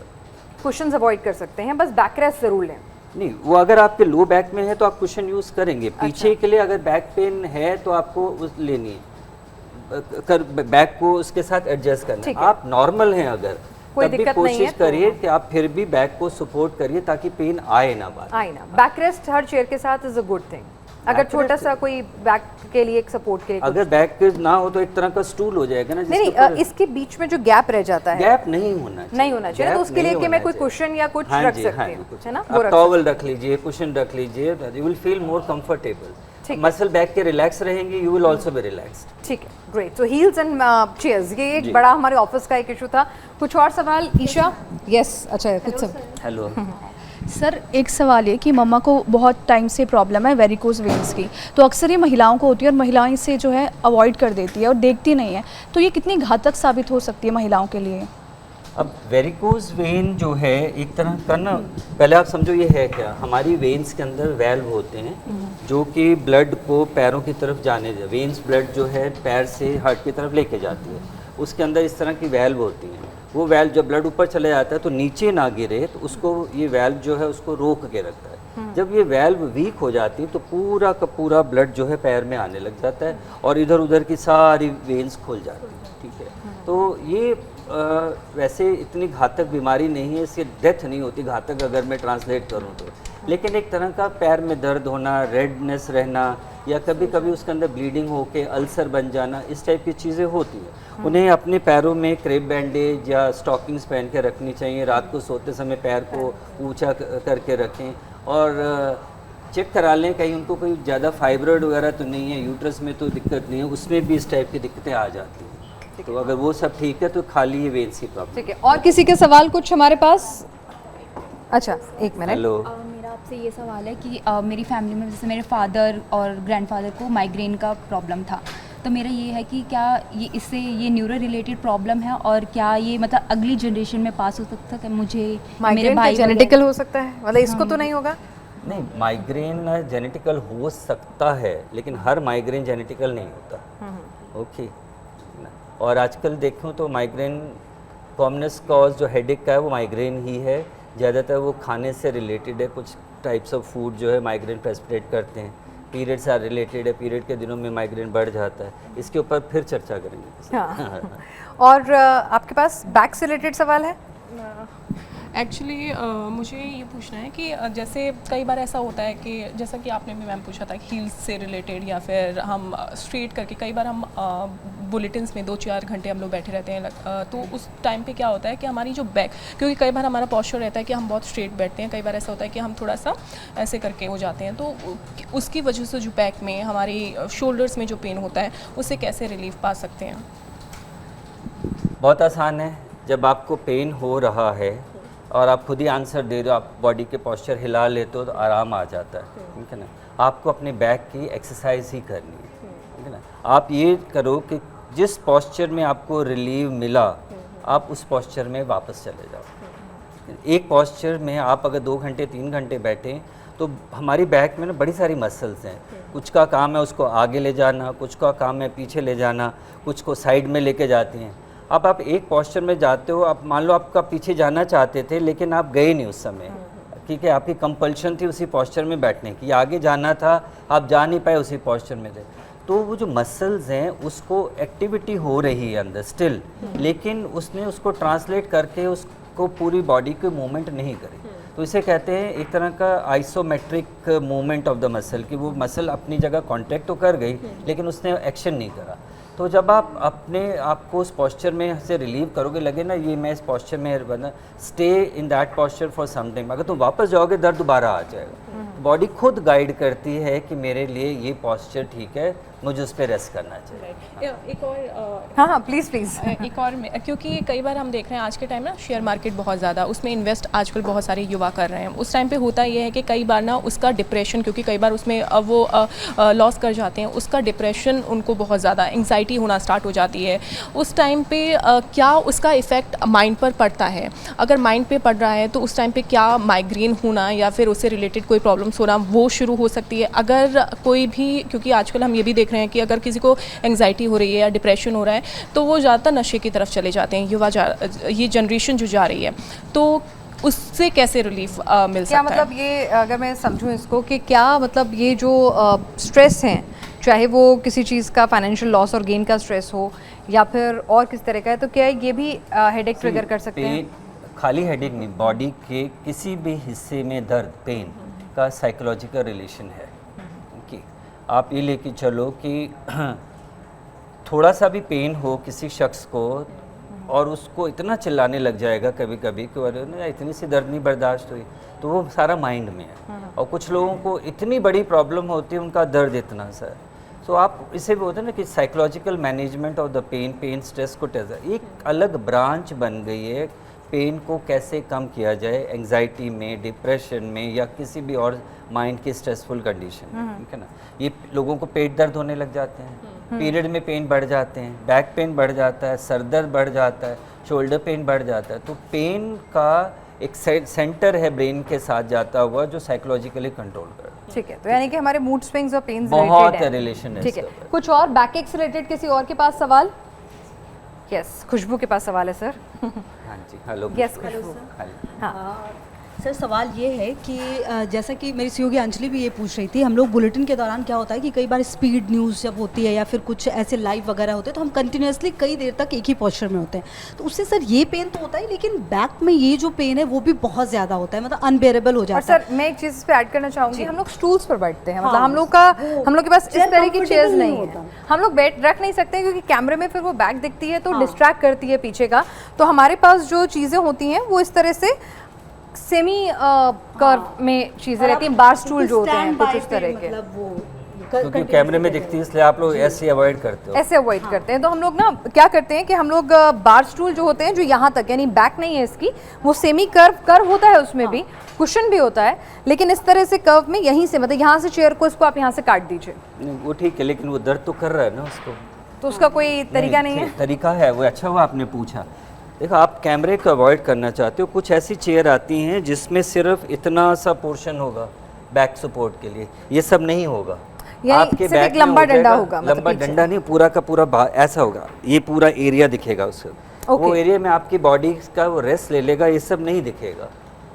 कुशन्स अवॉइड कर सकते हैं, बस बैक रेस्ट जरूर लें। नहीं, वो अगर आपके लो बैक में है तो आप कुशन यूज़ करेंगे, पीछे के लिए अगर बैक पेन है तो आपको उस लेनी है, बैक को उसके साथ एडजस्ट करना है। आप नॉर्मल हैं अगर कोई तब भी दिक्कत नहीं है कोशिश करिए कि आप फिर भी बैक को सपोर्ट करिए ताकि पेन आए ना बाद। आए ना, बैक रेस्ट हर चेयर के साथ इज अ गुड थिंग। अगर छोटा सा कोई बैक के लिए एक सपोर्ट के लिए अगर बैक ना हो तो एक तरह का स्टूल हो जाएगा ना, नहीं, नहीं, इसके बीच में जो गैप रह जाता है, गैप नहीं होना चाहिए, नहीं होना चाहिए, तो उसके लिए कि मैं कोई कुशन या कुछ रख सकती हूँ, है ना, वो टॉवल रख लीजिए, कुशन रख लीजिए, you will feel more comfortable, muscle back के रिलैक्स रहेंगे, you will also be relaxed. ठीक है, great. So heels and chairs, ये एक बड़ा हमारे ऑफिस का एक इशू था। कुछ और सवाल ईशा? यस, अच्छा कुछ सब। हेलो सर, एक सवाल है कि मम्मा को बहुत टाइम से प्रॉब्लम है वेरिकोज वेन्स की, तो अक्सर ये महिलाओं को होती है और महिलाएं इसे जो है अवॉइड कर देती है और देखती नहीं है, तो ये कितनी घातक साबित हो सकती है महिलाओं के लिए? अब वेरिकोज वेन जो है एक तरह का ना, पहले आप समझो ये है क्या, हमारी वेन्स के अंदर वेल्व होते हैं जो कि ब्लड को पैरों की तरफ जाने दे, वेन्स ब्लड जो है पैर से हार्ट की तरफ लेके जाती है, उसके अंदर इस तरह की वेल्व होती हैं। वो वेल्व जब ब्लड ऊपर चले जाता है तो नीचे ना गिरे, तो उसको ये वेल्व जो है उसको रोक के रखता है। जब ये वेल्व वीक हो जाती है तो पूरा का पूरा ब्लड जो है पैर में आने लग जाता है और इधर उधर की सारी वेन्स खुल जाती हैं, ठीक है। तो ये वैसे इतनी घातक बीमारी नहीं है, इससे डेथ नहीं होती घातक, अगर मैं ट्रांसलेट करूँ तो लेकिन एक तरह का पैर में दर्द होना, रेडनेस रहना, या कभी कभी उसके अंदर ब्लीडिंग होके अल्सर बन जाना, इस टाइप की चीज़ें होती हैं। उन्हें अपने पैरों में क्रेप बैंडेज या स्टॉकिंग्स पहन के रखनी चाहिए। रात को सोते समय पैर को ऊंचा करके रखें और चेक करा लें कहीं उनको कोई ज़्यादा फाइब्रॉइड वगैरह तो नहीं है, यूट्रस में तो दिक्कत नहीं है, उसमें भी इस टाइप की दिक्कतें आ जाती हैं। तो अगर वो सब ठीक है तो खाली ये वेन्स की प्रॉब्लम। ठीक है, और किसी के सवाल कुछ हमारे पास? अच्छा, एक मिनट। हेलो, मेरा आपसे ये सवाल है कि मेरी फैमिली में जैसे मेरे फादर और ग्रैंडफादर को माइग्रेन का प्रॉब्लम था, तो मेरा ये है कि क्या ये इससे ये न्यूरो रिलेटेड प्रॉब्लम है और क्या ये मतलब अगली जनरेशन में पास हो सकता है? मुझे मेरे माइग्रेन भाई जेनेटिकल हो सकता है, मतलब इसको तो नहीं होगा? नहीं, माइग्रेन जेनेटिकल हो सकता है लेकिन हर माइग्रेन जेनेटिकल नहीं होता। ओके, और आजकल देखूं तो माइग्रेन कॉमनेस्ट कॉज जो हेडेक का है वो माइग्रेन ही है। ज़्यादातर वो खाने से रिलेटेड है, कुछ टाइप्स ऑफ फूड जो है माइग्रेन प्रेसिपिटेट करते हैं। पीरियड से रिलेटेड है, पीरियड के दिनों में माइग्रेन बढ़ जाता है। इसके ऊपर फिर चर्चा करेंगे। हाँ। और आपके पास बैक से रिलेटेड सवाल है? एक्चुअली मुझे ये पूछना है कि जैसे कई बार ऐसा होता है कि जैसा कि आपने भी मैम पूछा था हील्स से रिलेटेड, या फिर हम स्ट्रेट करके कई बार हम बुलेटिन्स में 2-4 घंटे हम लोग बैठे रहते हैं, तो उस टाइम पे क्या होता है कि हमारी जो बैक, क्योंकि कई बार हमारा पॉस्चर रहता है कि हम बहुत स्ट्रेट बैठते हैं, कई बार ऐसा होता है कि हम थोड़ा सा ऐसे करके हो जाते हैं, तो उसकी वजह से जो बैक में हमारी शोल्डर्स में जो पेन होता है उससे कैसे रिलीफ पा सकते हैं? बहुत आसान है। जब आपको पेन हो रहा है और आप खुद ही आंसर दे रहे हो, आप बॉडी के पोस्चर हिला लेते हो तो आराम आ जाता है, ठीक है ना। आपको अपने बैक की एक्सरसाइज ही करनी है, ठीक है ना। आप ये करो कि जिस पोस्चर में आपको रिलीव मिला आप उस पोस्चर में वापस चले जाओ। एक पोस्चर में आप अगर 2 घंटे 3 घंटे बैठें तो हमारी बैक में ना बड़ी सारी मसल्स हैं, कुछ का काम है उसको आगे ले जाना, कुछ का काम है पीछे ले जाना, कुछ को साइड में लेके जाते हैं। अब आप एक पोस्चर में जाते हो, आप मान लो आपका पीछे जाना चाहते थे लेकिन आप गए नहीं उस समय, ठीक है, आपकी कंपल्शन थी उसी पोस्चर में बैठने की, आगे जाना था आप जा नहीं पाए, उसी पोस्चर में थे। तो वो जो मसल्स हैं उसको एक्टिविटी हो रही है अंदर स्टिल, लेकिन उसने उसको ट्रांसलेट करके उसको पूरी बॉडी के मूवमेंट नहीं करी। तो इसे कहते हैं एक तरह का isometric movement of the muscle, कि वो मसल अपनी जगह कॉन्टैक्ट तो कर गई लेकिन उसने एक्शन नहीं करा। तो जब आप अपने आपको उस पोस्चर में से रिलीव करोगे, लगे ना ये मैं इस पोस्चर में बना, stay in that posture for some time. अगर तुम वापस जाओगे दर्द दोबारा आ जाएगा। बॉडी खुद गाइड करती है कि मेरे लिए ये पोस्चर ठीक है, मुझे उस पर रेस्ट करना चाहिए। एक और हाँ प्लीज़ प्लीज़ एक और क्योंकि कई बार हम देख रहे हैं आज के टाइम ना शेयर मार्केट बहुत ज़्यादा, उसमें इन्वेस्ट आजकल बहुत सारे युवा कर रहे हैं। उस टाइम पे होता ये है कि कई बार ना उसका डिप्रेशन, क्योंकि कई बार उसमें वो लॉस कर जाते हैं, उसका डिप्रेशन उनको बहुत ज़्यादा एंग्जाइटी होना स्टार्ट हो जाती है। उस टाइम पे क्या उसका इफ़ेक्ट माइंड पर पड़ता है? अगर माइंड पे पड़ रहा है तो उस टाइम पे क्या माइग्रेन होना या फिर उससे रिलेटेड कोई प्रॉब्लम्स होना वो शुरू हो सकती है? अगर कोई भी, क्योंकि आजकल हम ये भी देख रहे हैं कि अगर किसी को एंग्जाइटी हो रही है या डिप्रेशन हो रहा है तो वो ज़्यादातर नशे की तरफ चले जाते हैं, ये जनरेशन जो जा रही है, तो उससे कैसे रिलीफ मिल सकता है? मतलब ये अगर मैं समझूं इसको कि क्या मतलब ये जो स्ट्रेस हैं, चाहे वो किसी चीज़ का फाइनेंशियल लॉस और गेन का स्ट्रेस हो या फिर और किस तरह का है, तो क्या ये भी हेडेक ट्रिगर कर सकते हैं? खाली हेडेक नहीं, बॉडी के किसी भी हिस्से में दर्द, पेन का साइकोलॉजिकल रिलेशन है। ओके, आप ये लेके चलो कि थोड़ा सा भी पेन हो किसी शख्स को और उसको इतना चिल्लाने लग जाएगा कभी कभी कि अरे ना इतनी सी दर्द नहीं बर्दाश्त हुई, तो वो सारा माइंड में है। और कुछ लोगों को इतनी बड़ी प्रॉब्लम होती है, उनका दर्द इतना सा है। तो आप इसे भी होता है ना कि psychological management of the pain, pain stress को एक अलग ब्रांच बन गई है। पेन को कैसे कम किया जाए एंग्जाइटी में, डिप्रेशन में या किसी भी और माइंड की स्ट्रेसफुल कंडीशन में, ठीक है ना। ये लोगों को पेट दर्द होने लग जाते हैं, पीरियड में पेन बढ़ जाते हैं, बैक पेन बढ़ जाता है, सर दर्द बढ़ जाता है, शोल्डर पेन बढ़ जाता है। तो पेन का एक सेंटर है ब्रेन के साथ जाता हुआ जो साइकोलॉजिकली कंट्रोल करता है। ठीक है, तो यानी कि हमारे मूड स्विंग्स और पेन्स बहुत रिलेशन है। ठीक है, कुछ और बैक से रिलेटेड किसी और के पास सवाल? यस, खुशबू के पास सवाल है सर। हाँ जी, हेलो। यस खुशबू। हाँ, सर सवाल ये है कि जैसा कि मेरी सहयोगी अंजलि भी ये पूछ रही थी, हम लोग बुलेटिन के दौरान क्या होता है कि कई बार स्पीड न्यूज़ जब होती है या फिर कुछ ऐसे लाइव वगैरह होते हैं तो हम कंटिन्यूसली कई देर तक एक ही पोस्चर में होते हैं, तो उससे सर ये पेन तो होता है, लेकिन बैक में ये जो पेन है वो भी बहुत ज़्यादा होता है, मतलब अनबेरेबल हो जाता है। और सर मैं एक चीज़ इस पे ऐड करना चाहूँगी, हम लोग स्टूल्स पर बैठते हैं, मतलब हम लोग के पास इस तरह की चेयर्स नहीं है, हम लोग बैठ रख नहीं सकते क्योंकि कैमरे में फिर वो बैक दिखती है तो डिस्ट्रैक्ट करती है पीछे का। तो हमारे पास जो चीज़ें होती हैं वो इस तरह से सेमी कर्व में चीज़ें रहती हैं, बार स्टूल जो होते हैं कुछ इस तरह के, क्योंकि कैमरे में दिखती है इसलिए आप लोग ऐसे अवॉइड करते हो। ऐसे अवॉइड करते हैं। तो हम लोग ना क्या करते हैं कि हम लोग बार स्टूल जो होते हैं जो यहाँ तक यानी बैक नहीं है इसकी, वो सेमी कर्व होता है, उसमें भी कुशन भी होता है, लेकिन इस तरह से कर्व में यहीं से मतलब यहाँ से चेयर को इसको आप यहाँ से काट दीजिए। नहीं वो ठीक है, लेकिन वो दर्द तो कर रहा है ना उसको, तो उसका कोई तरीका नहीं है। तरीका है वो, अच्छा हुआ आपने पूछा। देखो आप कैमरे को अवॉइड करना चाहते हो, कुछ ऐसी चेयर आती हैं जिसमें सिर्फ इतना सा पोर्शन होगा बैक सपोर्ट के लिए, ये सब नहीं होगा। आपके बैक एक लंबा डंडा होगा, लंबा डंडा नहीं, पूरा का पूरा ऐसा होगा, ये पूरा एरिया दिखेगा उसका। वो एरिया में आपकी बॉडी का वो रेस्ट ले लेगा, ये सब नहीं दिखेगा।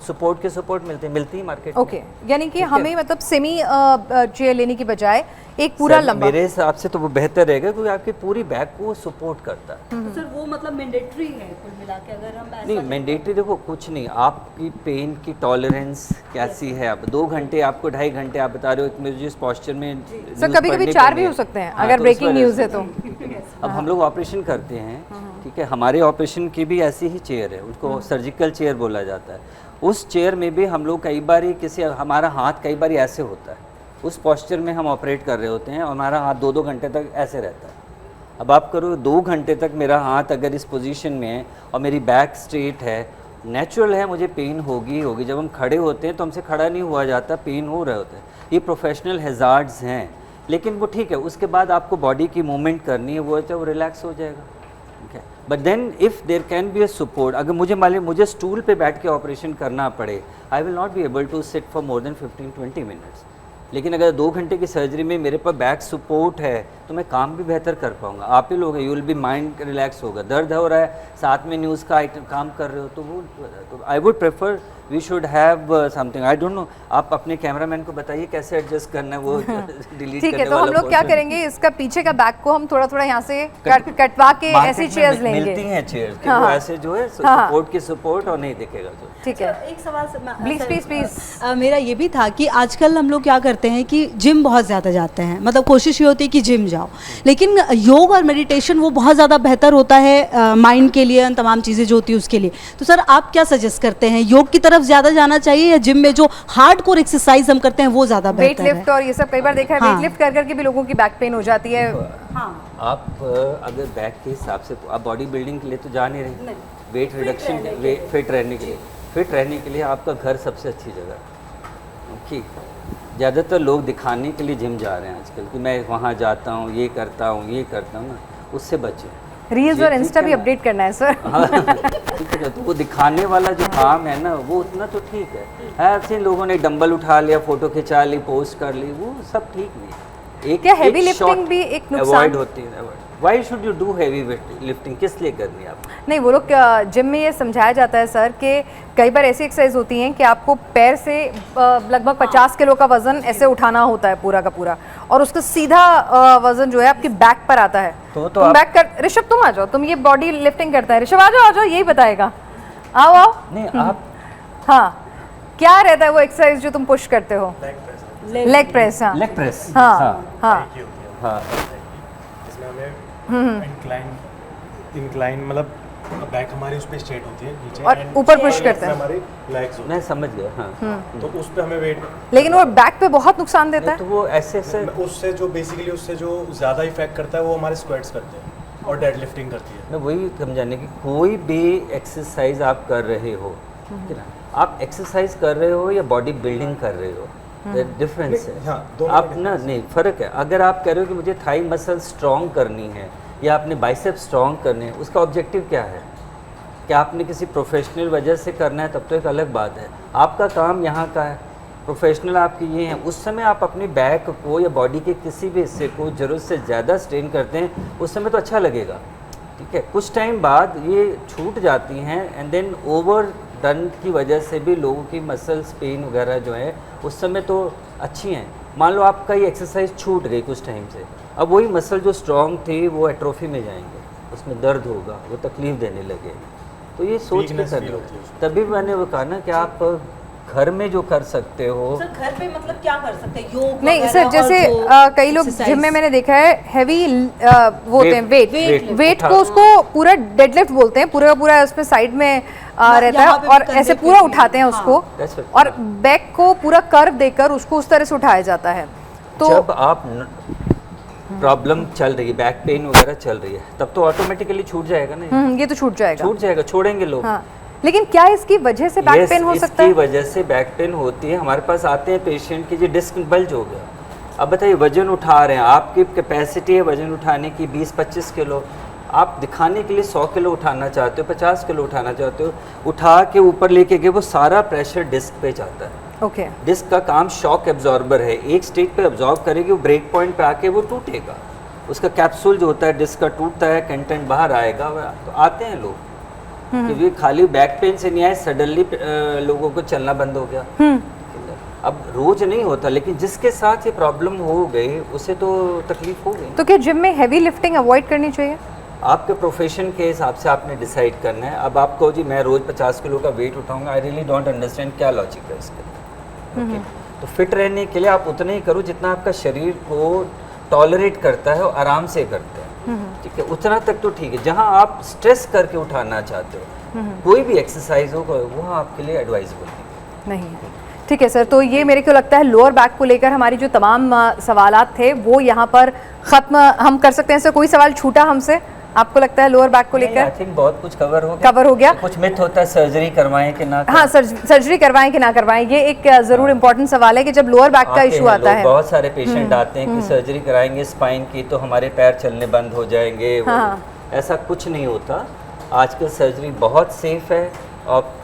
सपोर्ट के सपोर्ट मिलती है मार्केट में। यानी कि हमें मतलब सेमी चेयर लेने की बजाय एक पूरा लंबा, मेरे हिसाब से तो वो बेहतर रहेगा क्योंकि आपकी पूरी बैक को सपोर्ट करता है। तो सर वो मतलब मैंडेटरी है कुल मिला के, अगर हम ऐसा नहीं मैंडेटरी देखो कुछ नहीं, आपकी पेन की टॉलरेंस कैसी है, आप 2 घंटे आपको 2.5 घंटे आप बता रहे हो मुझे इस पॉस्चर में, सर कभी कभी 4 भी हो सकते हैं अगर ब्रेकिंग न्यूज़ है तो। अब हम लोग ऑपरेशन करते हैं, ठीक है, हमारे ऑपरेशन की भी ऐसी ही चेयर है, उसको सर्जिकल चेयर बोला जाता है। उस चेयर में भी हम लोग कई बार हमारा हाथ कई बार ऐसे होता है, उस पोस्चर में हम ऑपरेट कर रहे होते हैं और हमारा हाथ 2-2 घंटे तक ऐसे रहता है। अब आप करो 2 घंटे तक मेरा हाथ अगर इस पोजीशन में है और मेरी बैक स्ट्रेट है, नेचुरल है मुझे पेन होगी। जब हम खड़े होते हैं तो हमसे खड़ा नहीं हुआ जाता, पेन हो रहे होते हैं। ये प्रोफेशनल हैज़ार्ड्स हैं, लेकिन वो ठीक है, उसके बाद आपको बॉडी की मूवमेंट करनी है, वो रिलैक्स हो जाएगा, ठीक है। But then if there can be a support, अगर मुझे स्टूल पे बैठ के ऑपरेशन करना पड़े, I will not be able to sit for more than 15-20 minutes. लेकिन अगर 2 घंटे की सर्जरी में मेरे पास बैक सपोर्ट है तो मैं काम भी बेहतर कर पाऊंगा। आप ही लोग हैं, you will be mind relax होगा, दर्द हो रहा है साथ में न्यूज़ का आइटम काम कर रहे हो तो I would prefer we should have something, I don't know, आप अपने कैमरामैन को बताइए कैसे एडजस्ट करना है वो डिलीट ठीक है। तो हम लोग क्या करेंगे, इसका पीछे का बैक को हम थोड़ा यहाँ से कटवा के ऐसी चेयर्स लेंगे, मिलती हैं चेयर्स कि वो ऐसे जो है सपोर्ट की सपोर्ट और नहीं दिखेगा जो। ठीक है, एक सवाल प्लीज मेरा ये भी था कि आजकल हम लोग क्या करते हैं कि जिम बहुत ज़्यादा जाते हैं, मतलब कोशिश ये होती है कि जिम जाओ, लेकिन योग और मेडिटेशन वो बहुत ज़्यादा बेहतर होता है माइंड के लिए, तमाम चीज़ें जो होती है उसके लिए। तो सर आप क्या सजेस्ट करते हैं, योग की तरफ ज़्यादा जाना चाहिए या जिम में जो हार्डकोर एक्सरसाइज हम करते हैं वो ज़्यादा बेहतर है? वेट लिफ्ट और ये सब कई बार देखा है, वेट लिफ्ट कर करके भी लोगों की बैक पेन हो जाती है। आप अगर बैक के हिसाब से आप बॉडी बिल्डिंग के लिए तो जा नहीं रहे, वेट रिडक्शन, फिट रहने के लिए आपका घर सबसे अच्छी जगह। ओके, ज़्यादातर लोग दिखाने के लिए जिम जा रहे हैं आजकल कि मैं वहाँ जाता हूँ, ये करता हूँ ना, उससे बचें। रील्स और इंस्टा भी अपडेट करना है सर। ठीक है, तो वो दिखाने वाला जो काम है ना वो उतना तो ठीक है। ऐसे लोगों ने डंबल उठा लिया, फोटो खिंचा ली, पोस्ट कर ली, वो सब ठीक नहीं। क्या हेवी लिफ्टिंग भी एक नुकसान अवॉइड होती है? Why should you do heavy lifting, किस लिए करनी है आप? नहीं, वो लोग जिम में ये समझाया जाता है सर कि कई बार ऐसी एक्सरसाइज होती हैं कि आपको पैर से लगभग 50 किलो का वजन ऐसे उठाना होता है पूरा का पूरा, और उसका सीधा वजन जो है आपकी बैक पर आता है। तो तुम बैक कर, ऋषभ तुम आ जाओ, तुम ये बॉडी लिफ्टिंग करता है, ऋषभ आ जाओ, यही बताएगा। आओ। नहीं आप हाँ, क्या रहता है वो एक्सरसाइज जो तुम पुश करते हो? Leg press. हाँ, लेग प्रेस। हाँ। इंक्लाइन मतलब बैक हमारी उस पे स्ट्रेट होती है नीचे और ऊपर पुश करते हैं हमारी लेग्स। मैं समझ गया, हाँ। तो उस पे हमें वेट, लेकिन वो बैक पे बहुत नुकसान देता है। तो वो ऐसे उससे जो बेसिकली उससे जो ज़्यादा इफेक्ट करता है वो हमारे स्क्वाट्स करते हैं और डेड लिफ्टिंग करती है। मैं वही समझाने की, कोई भी एक्सरसाइज आप कर रहे हो, ठीक है ना, आप एक्सरसाइज कर रहे हो या बॉडी बिल्डिंग कर रहे हो, डिफरेंस है। हाँ, आप ना नहीं, फ़र्क है। अगर आप कह रहे हो कि मुझे थाई मसल स्ट्रॉन्ग करनी है या आपने बाइसेप स्ट्रॉन्ग करने हैं, उसका ऑब्जेक्टिव क्या है? क्या आपने किसी प्रोफेशनल वजह से करना है, तब तो एक अलग बात है। आपका काम यहाँ का है, प्रोफेशनल आपके ये हैं, उस समय आप अपनी बैक को या बॉडी के किसी भी हिस्से को ज़रूरत से ज़्यादा स्ट्रेन करते हैं, उस समय तो अच्छा लगेगा, ठीक है। कुछ टाइम बाद ये छूट जाती हैं एंड देन ओवर दर्द की वजह से भी लोगों की मसल्स पेन वगैरह जो है उस समय तो अच्छी हैं। मान लो आपका ये एक्सरसाइज छूट गई कुछ टाइम से, अब वही मसल जो स्ट्रांग थी वो एट्रोफी में जाएंगे, उसमें दर्द होगा, वो तकलीफ देने लगे। तो ये सोच के कर लो। तभी मैंने वो कहा ना कि आप घर में जो कर सकते हो। सर घर पे मतलब क्या कर सकते हैं? योग नहीं वगैरह सर, और जैसे जो कई लोग exercise- जिम में मैंने देखा है हैवी वो होते हैं वेट वेट को उसको पूरा डेडलिफ्ट बोलते हैं, पूरा का पूरा उसमें साइड में रहता यहाँ है पे और भी ऐसे कंधे पूरा पे भी, उठाते हैं हाँ। उसको, That's right, और बैक को पूरा कर्व देकर उसको उस तरह से उठाया जाता है। तो जब आप प्रॉब्लम चल रही है, बैक पेन वगैरह चल रही है, तब तो ऑटोमेटिकली छूट जाएगा ना। ये तो छूट जाएगा। छूट जाएगा, छोड़ेंगे लोग। हाँ, लेकिन क्या इसकी वजह से बैक Yes, पेन हो सकता इसकी है? वजह से बैक पेन होती है। हमारे पास आते हैं पेशेंट की जो डिस्क बल्ज हो गया। अब बताइए, वजन उठा रहे हैं, आपकी कैपेसिटी है वजन उठाने की 20-25 किलो, आप दिखाने के लिए 100 किलो उठाना चाहते हो, 50 किलो उठाना चाहते हो, उठा के ऊपर लेके गए, वो सारा प्रेशर डिस्क पे जाता है। ओके। डिस्क का काम शॉक एब्जॉर्बर है, एक स्टेज पे एब्जॉर्ब करेगी, वो ब्रेक पॉइंट पे आके वो टूटेगा, उसका कैप्सूल जो होता है डिस्क का टूटता है, कंटेंट बाहर आएगा। तो आते हैं लोग क्योंकि खाली बैक पेन से नहीं आए, सडनली लोगों को चलना बंद हो गया। अब रोज नहीं होता, लेकिन जिसके साथ ये प्रॉब्लम हो गई उसे तो तकलीफ हो गई। तो क्या जिम में हैवी लिफ्टिंग अवॉइड करनी चाहिए? आपके प्रोफेशन के हिसाब से आपने डिसाइड करना है। अब आप कहो जी मैं रोज 50 किलो का वेट उठाऊंगा, आई रियली डोंट अंडरस्टैंड क्या लॉजिक है इसके। ओके, तो फिट रहने के लिए आप उतना ही करो जितना आपका शरीर को टॉलरेट करता है और आराम से करता है। ठीक है, उतना तक तो ठीक है। जहां आप स्ट्रेस करके उठाना चाहते हो, कोई भी एक्सरसाइज हो, वो आपके लिए एडवाइजेबल नहीं। ठीक है सर, तो ये मेरे को लगता है लोअर बैक को लेकर हमारी जो तमाम सवालात थे वो यहाँ पर ख़त्म हम कर सकते हैं। सर कोई सवाल छूटा हमसे आपको लगता है लोअर बैक को लेकर? आई थिंक बहुत कुछ कवर हो गया। कुछ मिथ होता है सर्जरी करवाएं कि ना हाँ, सर्जरी करवाएं कि ना करवाएं, ये एक ज़रूर इम्पोर्टेंट सवाल है कि जब लोअर बैक का इशू आता है। बहुत सारे पेशेंट आते हैं कि सर्जरी कराएंगे स्पाइन की तो हमारे पैर चलने बंद हो जाएंगे। ऐसा कुछ नहीं होता। आजकल सर्जरी बहुत सेफ है और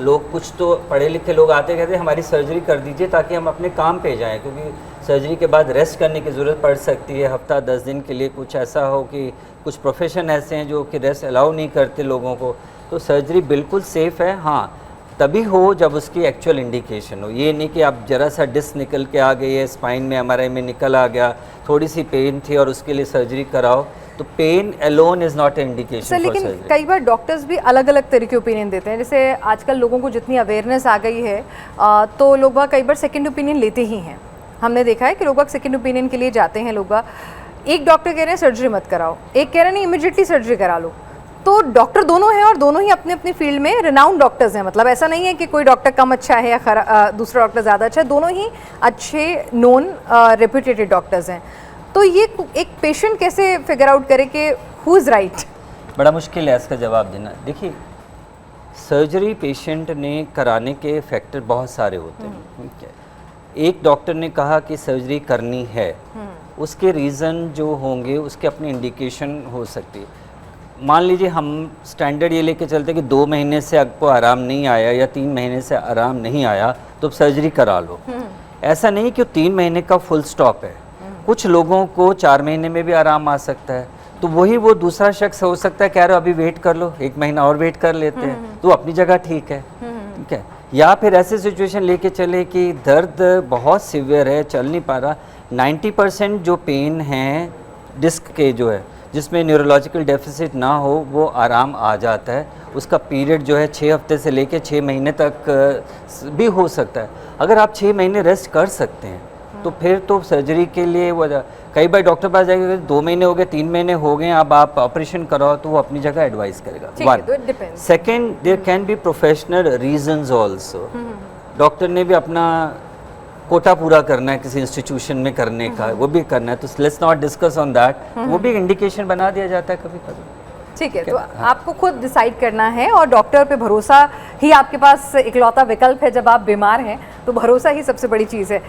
लोग कुछ तो पढ़े लिखे लोग आते कहते हैं हमारी सर्जरी कर दीजिए ताकि हम अपने काम पे जाएं, क्योंकि सर्जरी के बाद रेस्ट करने की ज़रूरत पड़ सकती है हफ्ता 10 दिन के लिए। कुछ ऐसा हो कि कुछ प्रोफेशन ऐसे हैं जो कि रेस्ट अलाउ नहीं करते लोगों को, तो सर्जरी बिल्कुल सेफ़ है। हाँ, तभी हो जब उसकी एक्चुअल इंडिकेशन हो। ये नहीं कि आप जरा सा डिस्क निकल के आ गई है, स्पाइन में एमआरआई में निकल आ गया, थोड़ी सी पेन थी और उसके लिए सर्जरी कराओ, तो pain alone is not a indication for surgery. लेकिन कई बार डॉक्टर्स भी अलग अलग तरह के ओपिनियन देते हैं। जैसे आजकल लोगों को जितनी अवेयरनेस आ गई है तो लोग कई बार सेकंड ओपिनियन लेते ही हैं। हमने देखा है कि लोग सेकंड ओपिनियन के लिए जाते हैं। लोग एक डॉक्टर कह रहे हैं सर्जरी मत कराओ, एक कह रहे हैं नहीं इमीडिएटली सर्जरी करा लो। तो डॉक्टर दोनों हैं और दोनों ही अपने अपनी फील्ड में रिनाउंड डॉक्टर्स हैं। मतलब ऐसा नहीं है कि कोई डॉक्टर कम अच्छा है या दूसरा डॉक्टर ज़्यादा अच्छा है, दोनों ही अच्छे नोन रेप्यूटेटेड डॉक्टर्स हैं। तो ये एक पेशेंट कैसे फिगर आउट करे कि हु इज़ राइट? बड़ा मुश्किल है इसका जवाब देना। देखिए, सर्जरी पेशेंट ने कराने के फैक्टर बहुत सारे होते हैं। ठीक है, एक डॉक्टर ने कहा कि सर्जरी करनी है, उसके रीज़न जो होंगे उसके अपने इंडिकेशन हो सकती है। मान लीजिए हम स्टैंडर्ड ये लेके चलते कि 2 महीने से आपको आराम नहीं आया या 3 महीने से आराम नहीं आया तो सर्जरी करा लो। ऐसा नहीं कि 3 महीने का फुल स्टॉप है। कुछ लोगों को 4 महीने में भी आराम आ सकता है, तो वही वो दूसरा शख्स हो सकता है कह रहे हो अभी वेट कर लो, 1 महीना और वेट कर लेते हैं, तो अपनी जगह ठीक है। ठीक है, या फिर ऐसे सिचुएशन लेके चले कि दर्द बहुत सीवियर है, चल नहीं पा रहा। 90% जो पेन है डिस्क के जो है जिसमें न्यूरोलॉजिकल डेफिसिट ना हो वो आराम आ जाता है। उसका पीरियड जो है 6 हफ्ते से लेके 6 महीने तक भी हो सकता है। अगर आप 6 महीने रेस्ट कर सकते हैं तो फिर तो सर्जरी के लिए वो कई बार डॉक्टर पास जाएंगे 2 महीने हो गए, 3 महीने हो गए, अब आप ऑपरेशन कराओ, तो वो अपनी जगह एडवाइस करेगा। One second, there can be professional reasons also. Doctor ने भी अपना कोटा पूरा करना है किसी इंस्टीट्यूशन में करने का, वो भी करना है, तो let's not discuss on that. वो भी इंडिकेशन बना दिया जाता है कभी कभी। ठीक है, तो आपको खुद डिसाइड करना है और डॉक्टर पे भरोसा ही आपके पास इकलौता विकल्प है। जब आप बीमार हैं तो भरोसा ही सबसे बड़ी चीज़ है।